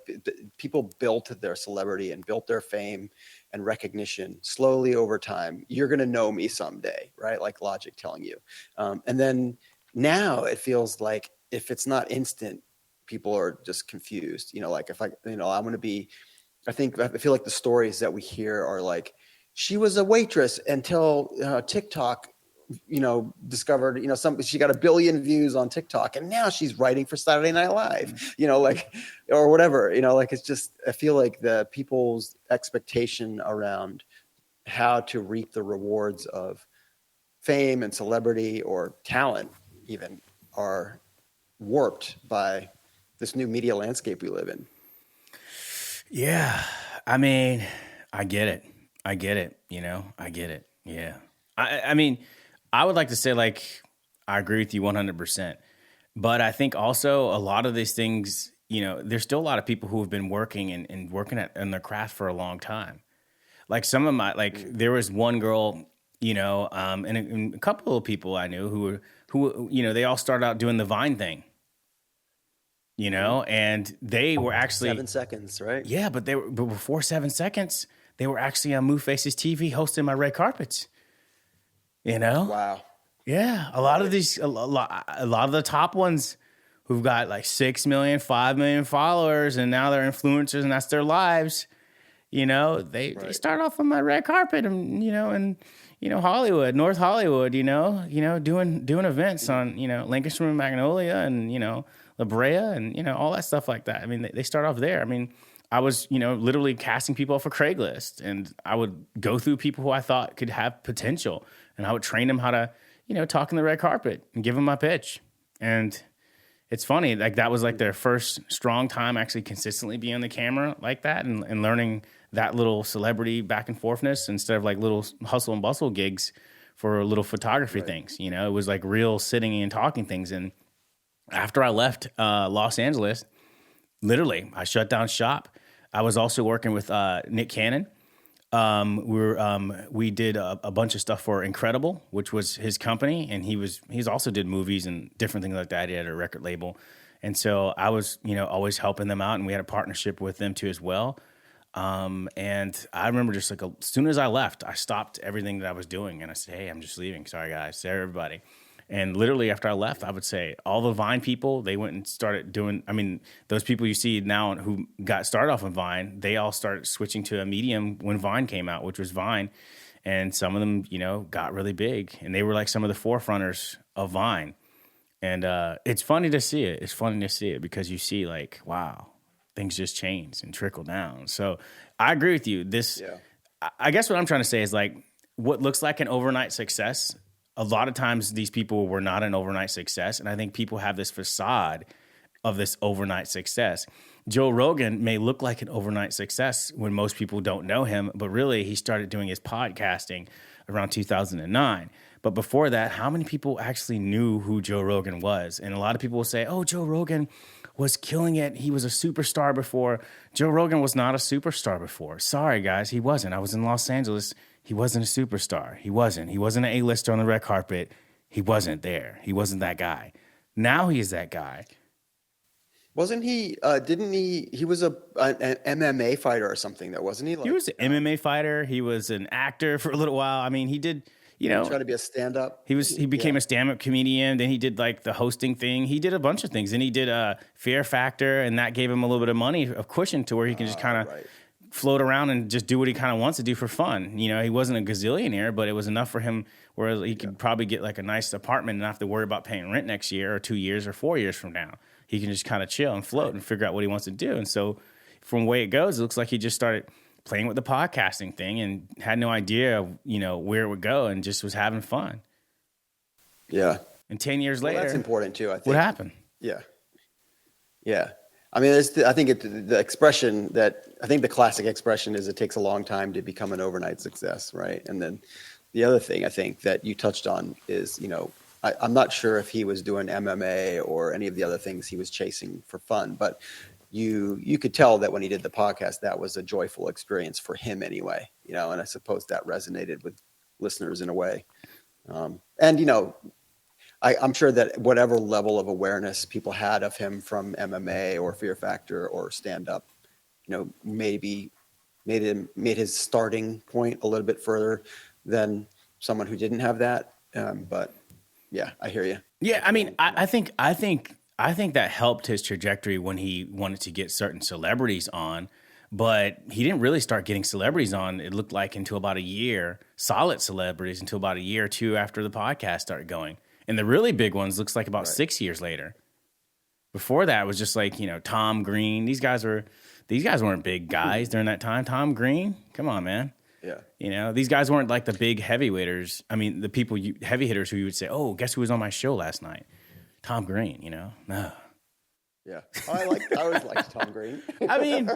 D: people built their celebrity and built their fame and recognition slowly over time. You're going to know me someday, right? Like Logic telling you. And then now it feels like if it's not instant, people are just confused, like if I feel like the stories that we hear are like, she was a waitress until TikTok, discovered, she got 1 billion views on TikTok and now she's writing for Saturday Night Live, or whatever, it's just, I feel like the people's expectation around how to reap the rewards of fame and celebrity or talent even are warped by this new media landscape we live in.
C: Yeah. I mean, I get it. I get it. Yeah. I mean, I would like to say, like, I agree with you 100%. But I think also a lot of these things, there's still a lot of people who have been working and working on their craft for a long time. Like some of my, like there was one girl, and a couple of people I knew who, they all started out doing the Vine thing, and they were actually
B: 7 seconds, right?
C: yeah, but before 7 seconds, they were actually on Move Faces TV hosting my red carpets.
D: Wow.
C: Yeah, a lot of the top ones who've got like 6 million, 5 million followers, and now they're influencers, and that's their lives. They start off on my red carpet, and Hollywood, North Hollywood, doing events on Lancaster and Magnolia, and La Brea, and all that stuff like that. I mean, they start off there. I mean, I was literally casting people for Craigslist, and I would go through people who I thought could have potential, and I would train them how to talk on the red carpet and give them my pitch. And it's funny, like that was like their first strong time actually consistently being on the camera like that, and learning that little celebrity back and forthness instead of like little hustle and bustle gigs for little photography things. It was like real sitting and talking things. And after I left Los Angeles, literally I shut down shop. I was also working with Nick Cannon. We did a bunch of stuff for Incredible, which was his company, and he's also did movies and different things like that. He had a record label, and so I was always helping them out, and we had a partnership with them too as well. And I remember just like as soon as I left, I stopped everything that I was doing, and I said, "Hey, I'm just leaving. Sorry, guys. Sorry, everybody." And literally after I left, I would say all the Vine people, they went and started doing, I mean, those people you see now who got started off on Vine, they all started switching to a medium when Vine came out, which was Vine. And some of them, got really big, and they were like some of the forefronters of Vine. And it's funny to see it. It's funny to see it because you see like, wow, things just change and trickle down. So I agree with you. I guess what I'm trying to say is like what looks like an overnight success, a lot of times these people were not an overnight success. And I think people have this facade of this overnight success. Joe Rogan may look like an overnight success when most people don't know him, but really he started doing his podcasting around 2009. But before that, how many people actually knew who Joe Rogan was? And a lot of people will say, oh, Joe Rogan was killing it. He was a superstar before. Joe Rogan was not a superstar before. Sorry, guys, he wasn't. I was in Los Angeles. He wasn't a superstar. He wasn't. He wasn't an A-lister on the red carpet. He wasn't there. He wasn't that guy. Now he is that guy.
D: Wasn't he? Didn't he? He was an MMA fighter or something, though, wasn't he? Like,
C: He was an MMA fighter. He was an actor for a little while. I mean, he did.
D: Trying to be a stand-up.
C: He became a stand-up comedian. Then he did like the hosting thing. He did a bunch of things. And he did Fear Factor, and that gave him a little bit of money, of cushion, to where he can just kind of float around and just do what he kind of wants to do for fun. He wasn't a gazillionaire, but it was enough for him where he could probably get like a nice apartment and not have to worry about paying rent next year or 2 years or 4 years from now. He can just kind of chill and float and figure out what he wants to do. And so from the way it goes, it looks like he just started playing with the podcasting thing and had no idea, where it would go, and just was having fun.
D: Yeah.
C: And 10 years later,
D: that's important too, I think.
C: What happened?
D: Yeah. Yeah. I mean, I think the expression the classic expression is it takes a long time to become an overnight success, right? And then the other thing I think that you touched on is, I'm not sure if he was doing MMA or any of the other things he was chasing for fun, but you could tell that when he did the podcast, that was a joyful experience for him anyway, and I suppose that resonated with listeners in a way. I'm sure that whatever level of awareness people had of him from MMA or Fear Factor or stand-up, maybe made his starting point a little bit further than someone who didn't have that. But yeah, I hear you.
C: Yeah, I mean, I think that helped his trajectory when he wanted to get certain celebrities on, but he didn't really start getting celebrities on, it looked like, until about a year, solid celebrities, until about a year or two after the podcast started going. And the really big ones looks like about 6 years later. Before that, it was just like, Tom Green. These guys weren't big guys during that time. Tom Green, come on, man. Yeah. These guys weren't like the big heavyweights. I mean, the people, heavy hitters who you would say, oh, guess who was on my show last night? Tom Green, no.
D: Yeah. I always liked Tom Green.
C: I mean,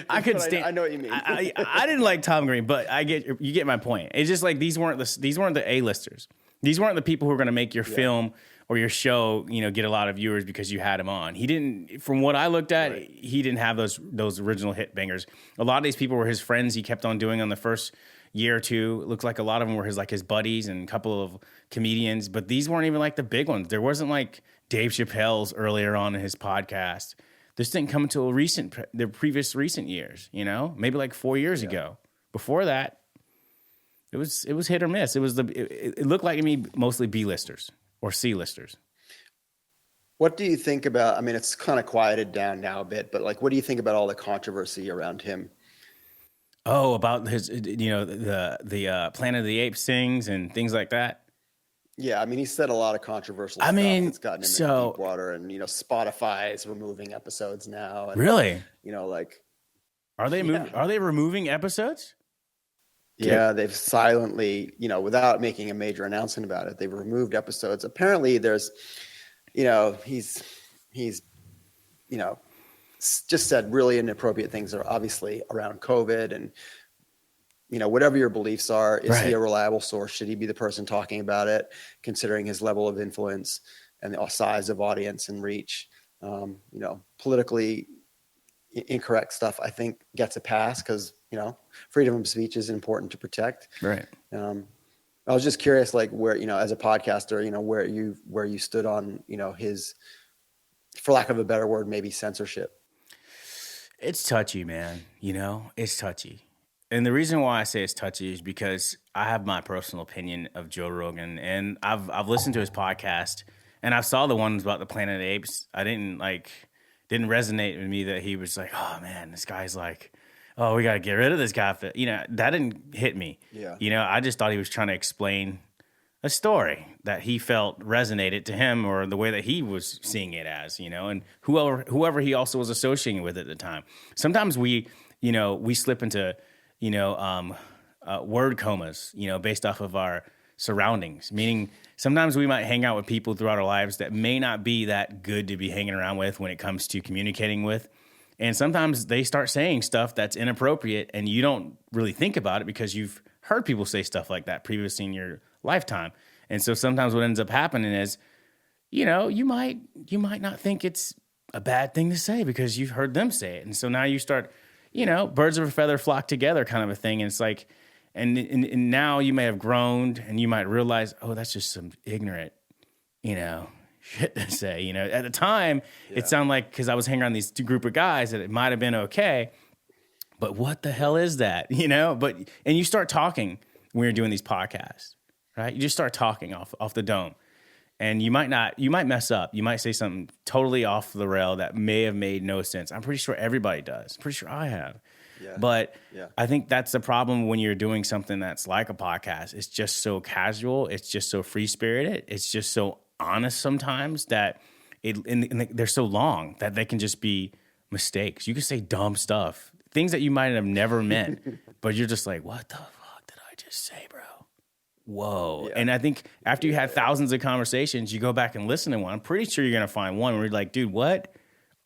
C: I could stand.
D: I know what you mean.
C: I didn't like Tom Green, but you get my point. It's just like these weren't the A-listers. These weren't the people who were going to make your film or your show, get a lot of viewers because you had him on. He didn't, from what I looked at, he didn't have those original hit bangers. A lot of these people were his friends he kept on doing on the first year or two. It looked like a lot of them were his buddies and a couple of comedians, but these weren't even like the big ones. There wasn't like Dave Chappelle's earlier on in his podcast. This didn't come until the previous recent years, maybe like 4 years ago. Before that, it was hit or miss. It looked like to me mostly B-listers or C-listers.
D: What do you think about, I mean, it's kind of quieted down now a bit, but like, what do you think about all the controversy around him?
C: Oh, about his, the Planet of the Apes things and things like that.
D: Yeah, I mean, he said a lot of controversial stuff that's gotten him into deep water, and Spotify is removing episodes now. And,
C: really?
D: Are
C: they removing episodes?
D: Yeah, they've silently, without making a major announcement about it, they've removed episodes. Apparently, there's, he's just said really inappropriate things that are obviously around COVID and. Whatever your beliefs are, is he a reliable source? Should he be the person talking about it, considering his level of influence and the size of audience and reach? Politically incorrect stuff, I think, gets a pass because, freedom of speech is important to protect.
C: Right.
D: I was just curious, like where, as a podcaster, where you stood on, his, for lack of a better word, maybe censorship.
C: It's touchy, man. It's touchy. And the reason why I say it's touchy is because I have my personal opinion of Joe Rogan, and I've listened to his podcast, and I saw the ones about the Planet of the Apes. I didn't resonate with me that he was like, oh man, this guy's like, oh, we got to get rid of this guy. That didn't hit me.
D: Yeah.
C: I just thought he was trying to explain a story that he felt resonated to him or the way that he was seeing it as, and whoever he also was associating with at the time. Sometimes we slip into word comas, based off of our surroundings. Meaning sometimes we might hang out with people throughout our lives that may not be that good to be hanging around with when it comes to communicating with. And sometimes they start saying stuff that's inappropriate and you don't really think about it because you've heard people say stuff like that previously in your lifetime. And so sometimes what ends up happening is, you might not think it's a bad thing to say because you've heard them say it. And so now you start, birds of a feather flock together kind of a thing. And it's like, and now you may have grown and you might realize, oh, that's just some ignorant, shit to say. At the time, it sounded like, because I was hanging around these group of guys, that it might have been okay. But what the hell is that? And you start talking when you're doing these podcasts, right? You just start talking off the dome. And you might mess up. You might say something totally off the rail that may have made no sense. I'm pretty sure everybody does. Pretty sure I have.
D: Yeah.
C: But I think that's the problem when you're doing something that's like a podcast. It's just so casual. It's just so free-spirited. It's just so honest sometimes that they're so long that they can just be mistakes. You can say dumb stuff, things that you might have never meant, but you're just like, what the fuck did I just say, bro? Whoa. Yeah. And I think after you had thousands of conversations, you go back and listen to one. I'm pretty sure you're going to find one where you're like, dude, what?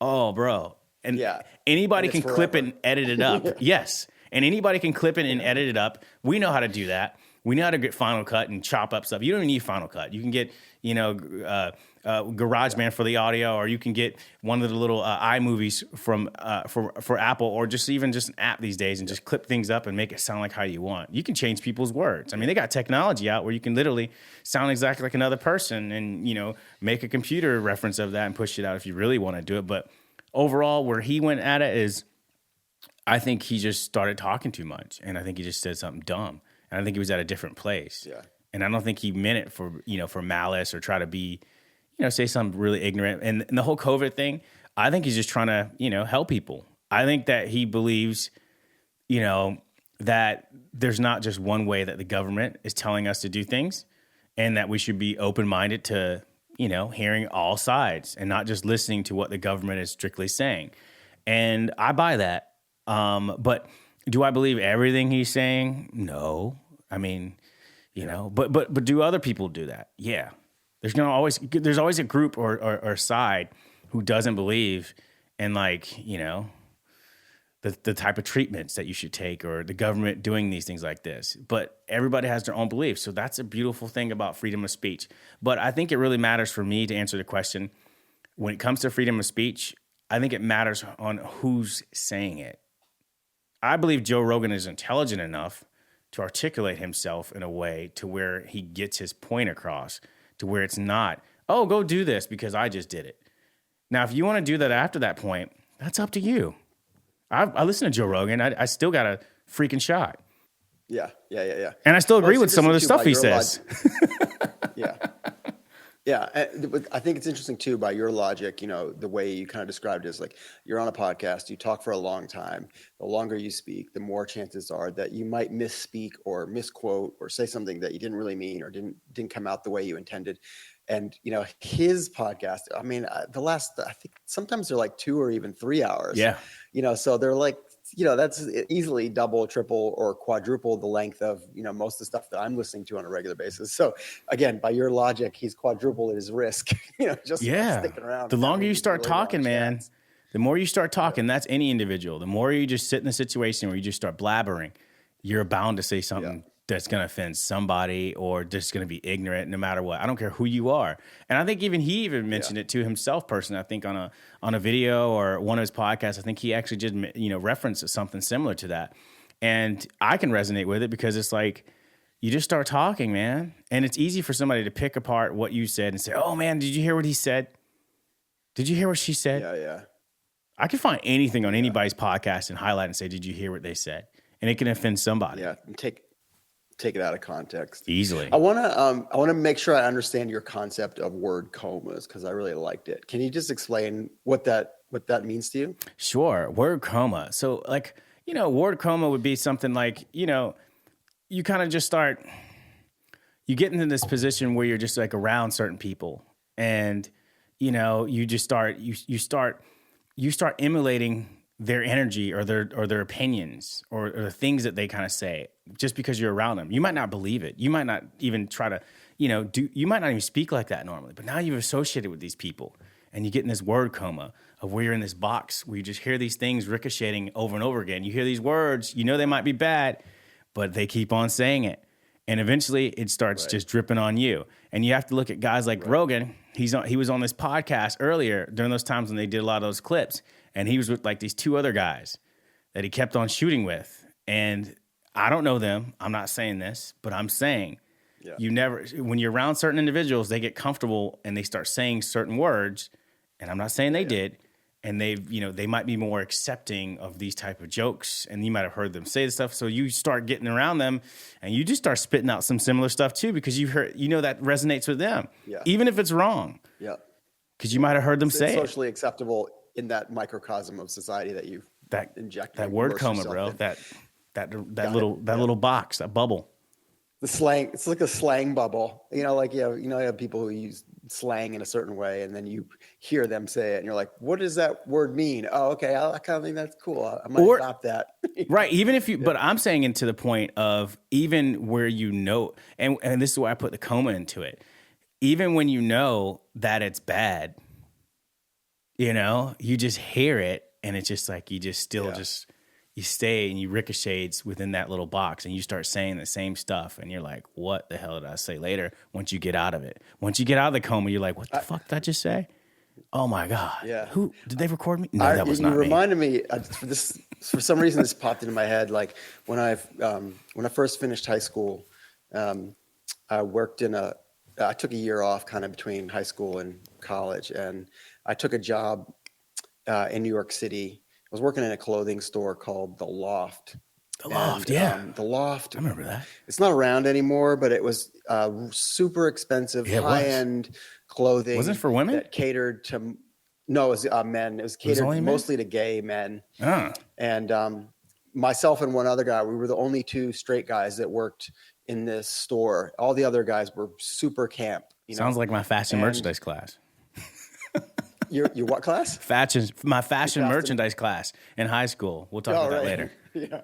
C: Oh, bro. And anybody can clip it and edit it up. Yes. And anybody can clip it and edit it up. We know how to do that. We know how to get Final Cut and chop up stuff. You don't even need Final Cut. You can get, GarageBand for the audio, or you can get one of the little iMovies for Apple, or just even just an app these days and just clip things up and make it sound like how you want. You can change people's words. I mean, they got technology out where you can literally sound exactly like another person and, make a computer reference of that and push it out if you really want to do it. But overall, where he went at it is, I think he just started talking too much, and I think he just said something dumb. And I think he was at a different place. Yeah. And I don't think he meant it for malice or try to be, say something really ignorant. And the whole COVID thing, I think he's just trying to, help people. I think that he believes, that there's not just one way that the government is telling us to do things, and that we should be open-minded to, hearing all sides and not just listening to what the government is strictly saying. And I buy that. But do I believe everything he's saying? No. I mean, but do other people do that? Yeah. There's always a group or side who doesn't believe in, like, the the type of treatments that you should take or the government doing these things like this. But everybody has their own beliefs. So that's a beautiful thing about freedom of speech. But I think it really matters for me to answer the question. When it comes to freedom of speech, I think it matters on who's saying it. I believe Joe Rogan is intelligent enough to articulate himself in a way to where he gets his point across, to where it's not, oh, go do this because I just did it. Now, if you want to do that after that point, that's up to you. I listen to Joe Rogan. I still got a freaking shot.
D: Yeah.
C: And I still agree with some of the stuff he says.
D: Yeah. Yeah. I think it's interesting too, by your logic, the way you kind of described it is like, you're on a podcast, you talk for a long time. The longer you speak, the more chances are that you might misspeak or misquote or say something that you didn't really mean or didn't come out the way you intended. And, his podcast, I mean, I think sometimes they're like 2 or even 3 hours.
C: Yeah.
D: So they're like, that's easily double, triple, or quadruple the length of, most of the stuff that I'm listening to on a regular basis. So again, by your logic, he's quadrupled his risk, just sticking around.
C: The longer you start
D: really
C: talking, man, the more you start talking, that's any individual. The more you just sit in a situation where you just start blabbering, you're bound to say something that's going to offend somebody or just going to be ignorant no matter what. I don't care who you are. And I think he mentioned it to himself personally. I think on a video or one of his podcasts, I think he actually just, referenced something similar to that. And I can resonate with it because it's like, you just start talking, man. And it's easy for somebody to pick apart what you said and say, oh man, did you hear what he said? Did you hear what she said?
D: Yeah.
C: I can find anything on anybody's podcast and highlight and say, did you hear what they said? And it can offend somebody.
D: Yeah. And take it out of context
C: easily.
D: I want to make sure I understand your concept of word comas, because I really liked it. Can you just explain what that means to you?
C: Sure. Word coma. So word coma would be something like, you kind of just you get into this position where you're just like around certain people and, you just start emulating their energy or their opinions or the things that they kind of say just because you're around them. You might not believe it. You might not even try to, you might not even speak like that normally, but now you've associated with these people and you get in this word coma of where you're in this box where you just hear these things ricocheting over and over again. You hear these words, they might be bad, but they keep on saying it. And eventually it starts just dripping on you. And you have to look at guys like Rogan. He was on this podcast earlier during those times when they did a lot of those clips. And he was with like these 2 other guys that he kept on shooting with. And I don't know them. I'm not saying this, but I'm saying when you're around certain individuals, they get comfortable and they start saying certain words. And I'm not saying they did. And they might be more accepting of these type of jokes. And you might have heard them say this stuff. So you start getting around them and you just start spitting out some similar stuff too, because you heard, that resonates with them, even if it's wrong. Yeah. Because you might have heard them say it.
D: Socially acceptable in that microcosm of society that you've injected.
C: That word coma, bro. That little box, that bubble.
D: The slang, it's like a slang bubble. You have people who use slang in a certain way, and then you hear them say it, and you're like, "What does that word mean?" Oh, okay, I kind of think that's cool. I might adopt that.
C: Right. Even if you, but I'm saying it to the point of even where and this is why I put the coma into it. Even when you know that it's bad, you just hear it, and it's just like you just still you stay and you ricochets within that little box and you start saying the same stuff and you're like, what the hell did I say later? Once you get out of it, once you get out of the coma, you're like, what the fuck did I just say? Oh my God.
D: Yeah.
C: Who did they record me? No, that was not me.
D: You reminded me for some reason, this popped into my head. Like when I first finished high school, I worked I took a year off kind of between high school and college. And I took a job in New York City. I was working in a clothing store called The Loft.
C: The Loft,
D: The Loft.
C: I remember that.
D: It's not around anymore, but it was super expensive, high-end clothing.
C: Was it for women?
D: That catered to, no, it was men. It was catered mostly to gay men. And myself and one other guy, we were the only 2 straight guys that worked in this store. All the other guys were super camp.
C: Sounds like my fashion merchandise class.
D: Your what class?
C: My fashion merchandise class in high school. We'll talk about that later.
D: Yeah.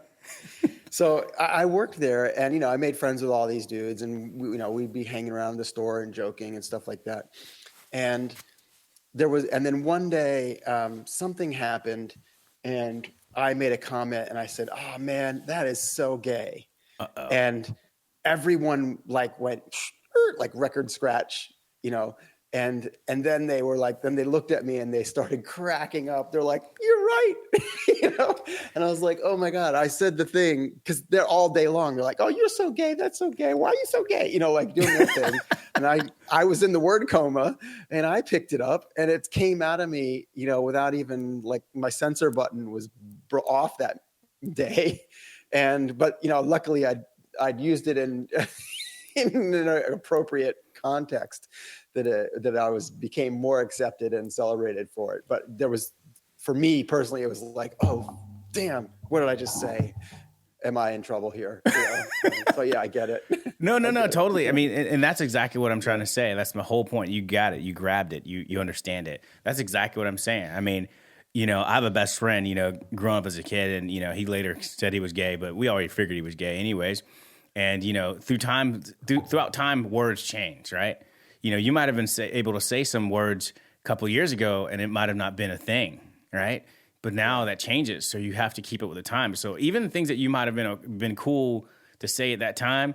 D: So I worked there, and I made friends with all these dudes, and we'd be hanging around the store and joking and stuff like that. And then one day something happened and I made a comment and I said, "Oh man, that is so gay." And everyone like went like record scratch, and then they were like, then they looked at me and they started cracking up. They're like, "You're right." And I was like, "Oh my God, I said the thing," because they're all day long. They're like, "Oh, you're so gay. That's so gay. Why are you so gay?" Like doing their thing. And I was in the word coma and I picked it up and it came out of me, without even like my censor button was off that day. But luckily I'd used it in an appropriate context that I became more accepted and celebrated for it. But for me personally, it was like, oh damn, what did I just say? Am I in trouble here? So yeah, I get it.
C: No, totally. I mean, and that's exactly what I'm trying to say. That's my whole point. You got it. You grabbed it. You understand it. That's exactly what I'm saying. I mean, I have a best friend, growing up as a kid, and, he later said he was gay, but we already figured he was gay anyways. And, throughout time, words change, right? You might have been able to say some words a couple of years ago, and it might have not been a thing, right? But now that changes, so you have to keep it with the time. So even the things that you might have been cool to say at that time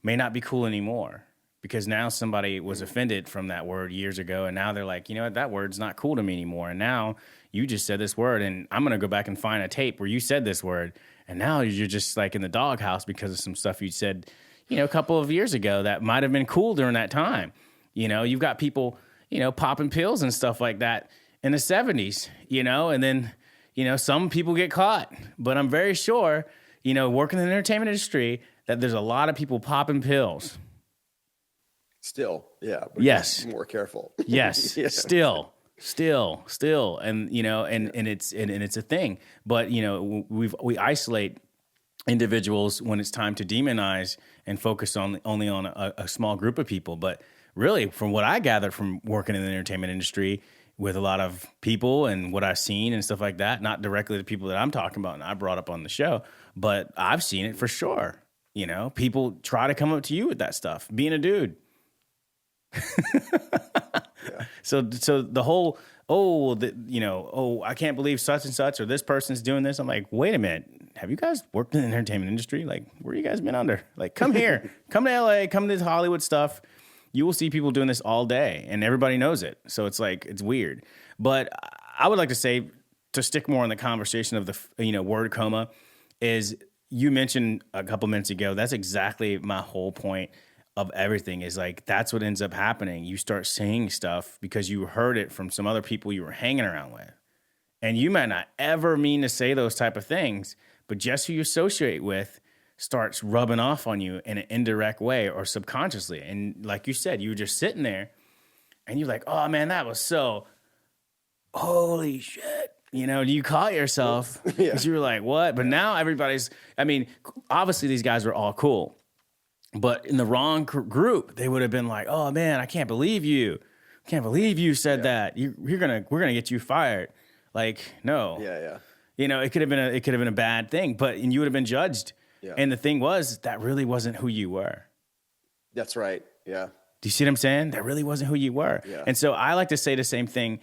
C: may not be cool anymore, because now somebody was offended from that word years ago, and now they're like, you know what, that word's not cool to me anymore. And now you just said this word, and I'm gonna go back and find a tape where you said this word, and now you're just like in the doghouse because of some stuff you said, a couple of years ago that might have been cool during that time. You've got people, popping pills and stuff like that in the 70s, and then, some people get caught. But I'm very sure, working in the entertainment industry, that there's a lot of people popping pills.
D: Still, yeah. But
C: yes.
D: More careful.
C: Yes. Yeah. Still. And, and it's a thing. But, we isolate individuals when it's time to demonize and focus only on a small group of people. But really, from what I gathered from working in the entertainment industry with a lot of people and what I've seen and stuff like that, not directly the people that I'm talking about and I brought up on the show, but I've seen it for sure. People try to come up to you with that stuff, being a dude. Yeah. So the whole, I can't believe such and such, or this person's doing this. I'm like, wait a minute. Have you guys worked in the entertainment industry? Like, where you guys been under? Like, come here, come to LA, come to this Hollywood stuff. You will see people doing this all day, and everybody knows it. So it's like, it's weird. But I would like to say, to stick more in the conversation of the, word coma, is you mentioned a couple minutes ago, that's exactly my whole point of everything, is like, that's what ends up happening. You start saying stuff because you heard it from some other people you were hanging around with. And you might not ever mean to say those type of things, but just who you associate with starts rubbing off on you in an indirect way or subconsciously. And like you said, you were just sitting there and you're like, oh man, that was so, holy shit. You caught yourself because you were like, what? But now everybody's, obviously these guys were all cool, but in the wrong group, they would have been like, oh man, I can't believe you. Can't believe you said that. We're going to get you fired. Like, no.
D: Yeah.
C: It could have been a bad thing, and you would have been judged. Yeah. And the thing was, that really wasn't who you were.
D: That's right. Yeah.
C: Do you see what I'm saying? That really wasn't who you were. Yeah. And so I like to say the same thing.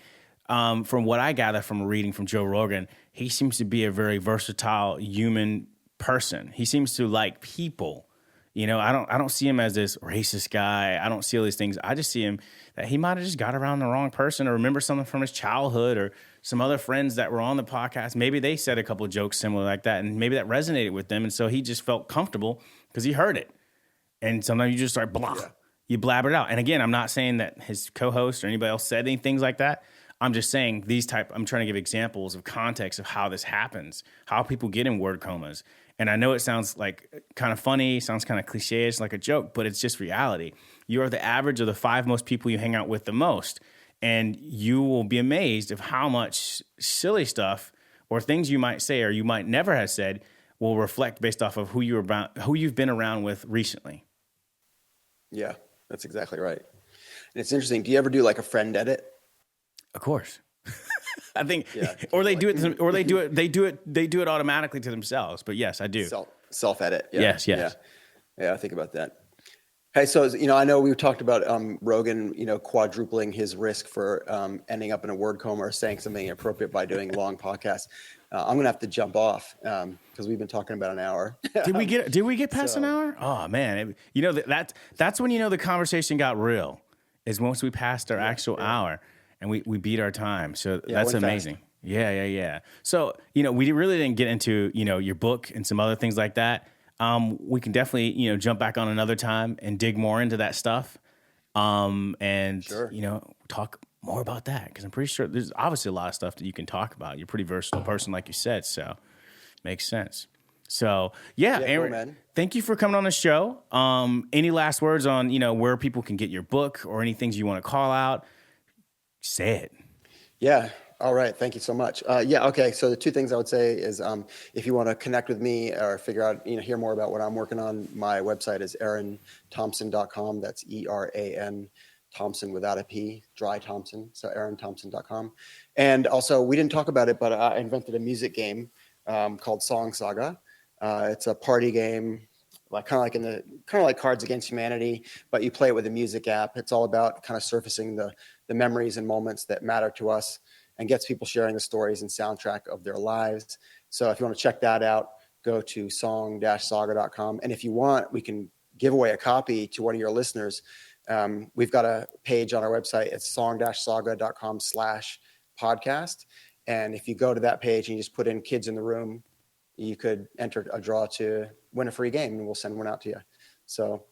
C: From what I gather from reading from Joe Rogan, he seems to be a very versatile human person. He seems to like people. I don't see him as this racist guy. I don't see all these things. I just see him that he might have just got around the wrong person, or remember something from his childhood, or some other friends that were on the podcast. Maybe they said a couple of jokes similar like that, and maybe that resonated with them. And so he just felt comfortable because he heard it. And sometimes you just start you blabber it out. And again, I'm not saying that his co-host or anybody else said any things like that. I'm just saying I'm trying to give examples of context of how this happens, how people get in word comas. And I know it sounds like kind of funny, sounds kind of cliche, it's like a joke, but it's just reality. You are the average of the 5 most people you hang out with the most. And you will be amazed of how much silly stuff or things you might say or you might never have said will reflect based off of who you've been around with recently.
D: Yeah, that's exactly right. And it's interesting. Do you ever do like a friend edit?
C: Of course. I think, or they do it automatically to themselves. But yes, I do.
D: Self edit. Yeah.
C: Yes.
D: Yeah, I think about that. Hey, so I know we talked about Rogan, quadrupling his risk for ending up in a word coma or saying something inappropriate by doing long podcasts. I'm going to have to jump off because we've been talking about an hour.
C: Did we get past an hour? Oh man, that's when the conversation got real. Is once we passed our actual hour and we beat our time. So that's amazing. Fast. Yeah. So we really didn't get into your book and some other things like that. We can definitely jump back on another time and dig more into that stuff. And talk more about that because I'm pretty sure there's obviously a lot of stuff that you can talk about. You're a pretty versatile person, like you said, so makes sense. So Aaron, cool, thank you for coming on the show. Any last words on where people can get your book or any things you want to call out? Say it.
D: Yeah. All right. Thank you so much. Okay. So the two things I would say is if you want to connect with me or figure out, hear more about what I'm working on, my website is eranthomson.com. That's ERAN Thompson without a P, dry Thompson. So eranthomson.com. And also, we didn't talk about it, but I invented a music game called Song Saga. It's a party game, kind of like Cards Against Humanity, but you play it with a music app. It's all about kind of surfacing the memories and moments that matter to us and gets people sharing the stories and soundtrack of their lives. So if you want to check that out, go to song-saga.com. And if you want, we can give away a copy to one of your listeners. We've got a page on our website. It's song-saga.com/podcast. And if you go to that page and you just put in Kids in the Room, you could enter a draw to win a free game and we'll send one out to you. So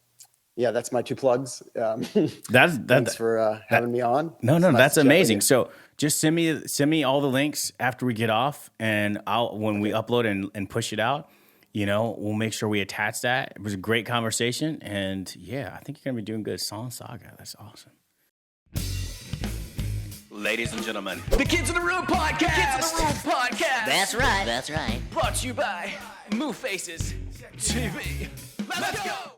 D: that's my two plugs. Thanks for having me on.
C: No, that's amazing. So just send me all the links after we get off, and when we upload and push it out, we'll make sure we attach that. It was a great conversation, and I think you're gonna be doing good. Song Saga, that's awesome.
A: Ladies and gentlemen, the Kids in the Room podcast. Kids in the Room podcast.
B: That's right.
A: Brought to you by Moo Faces TV. Let's go.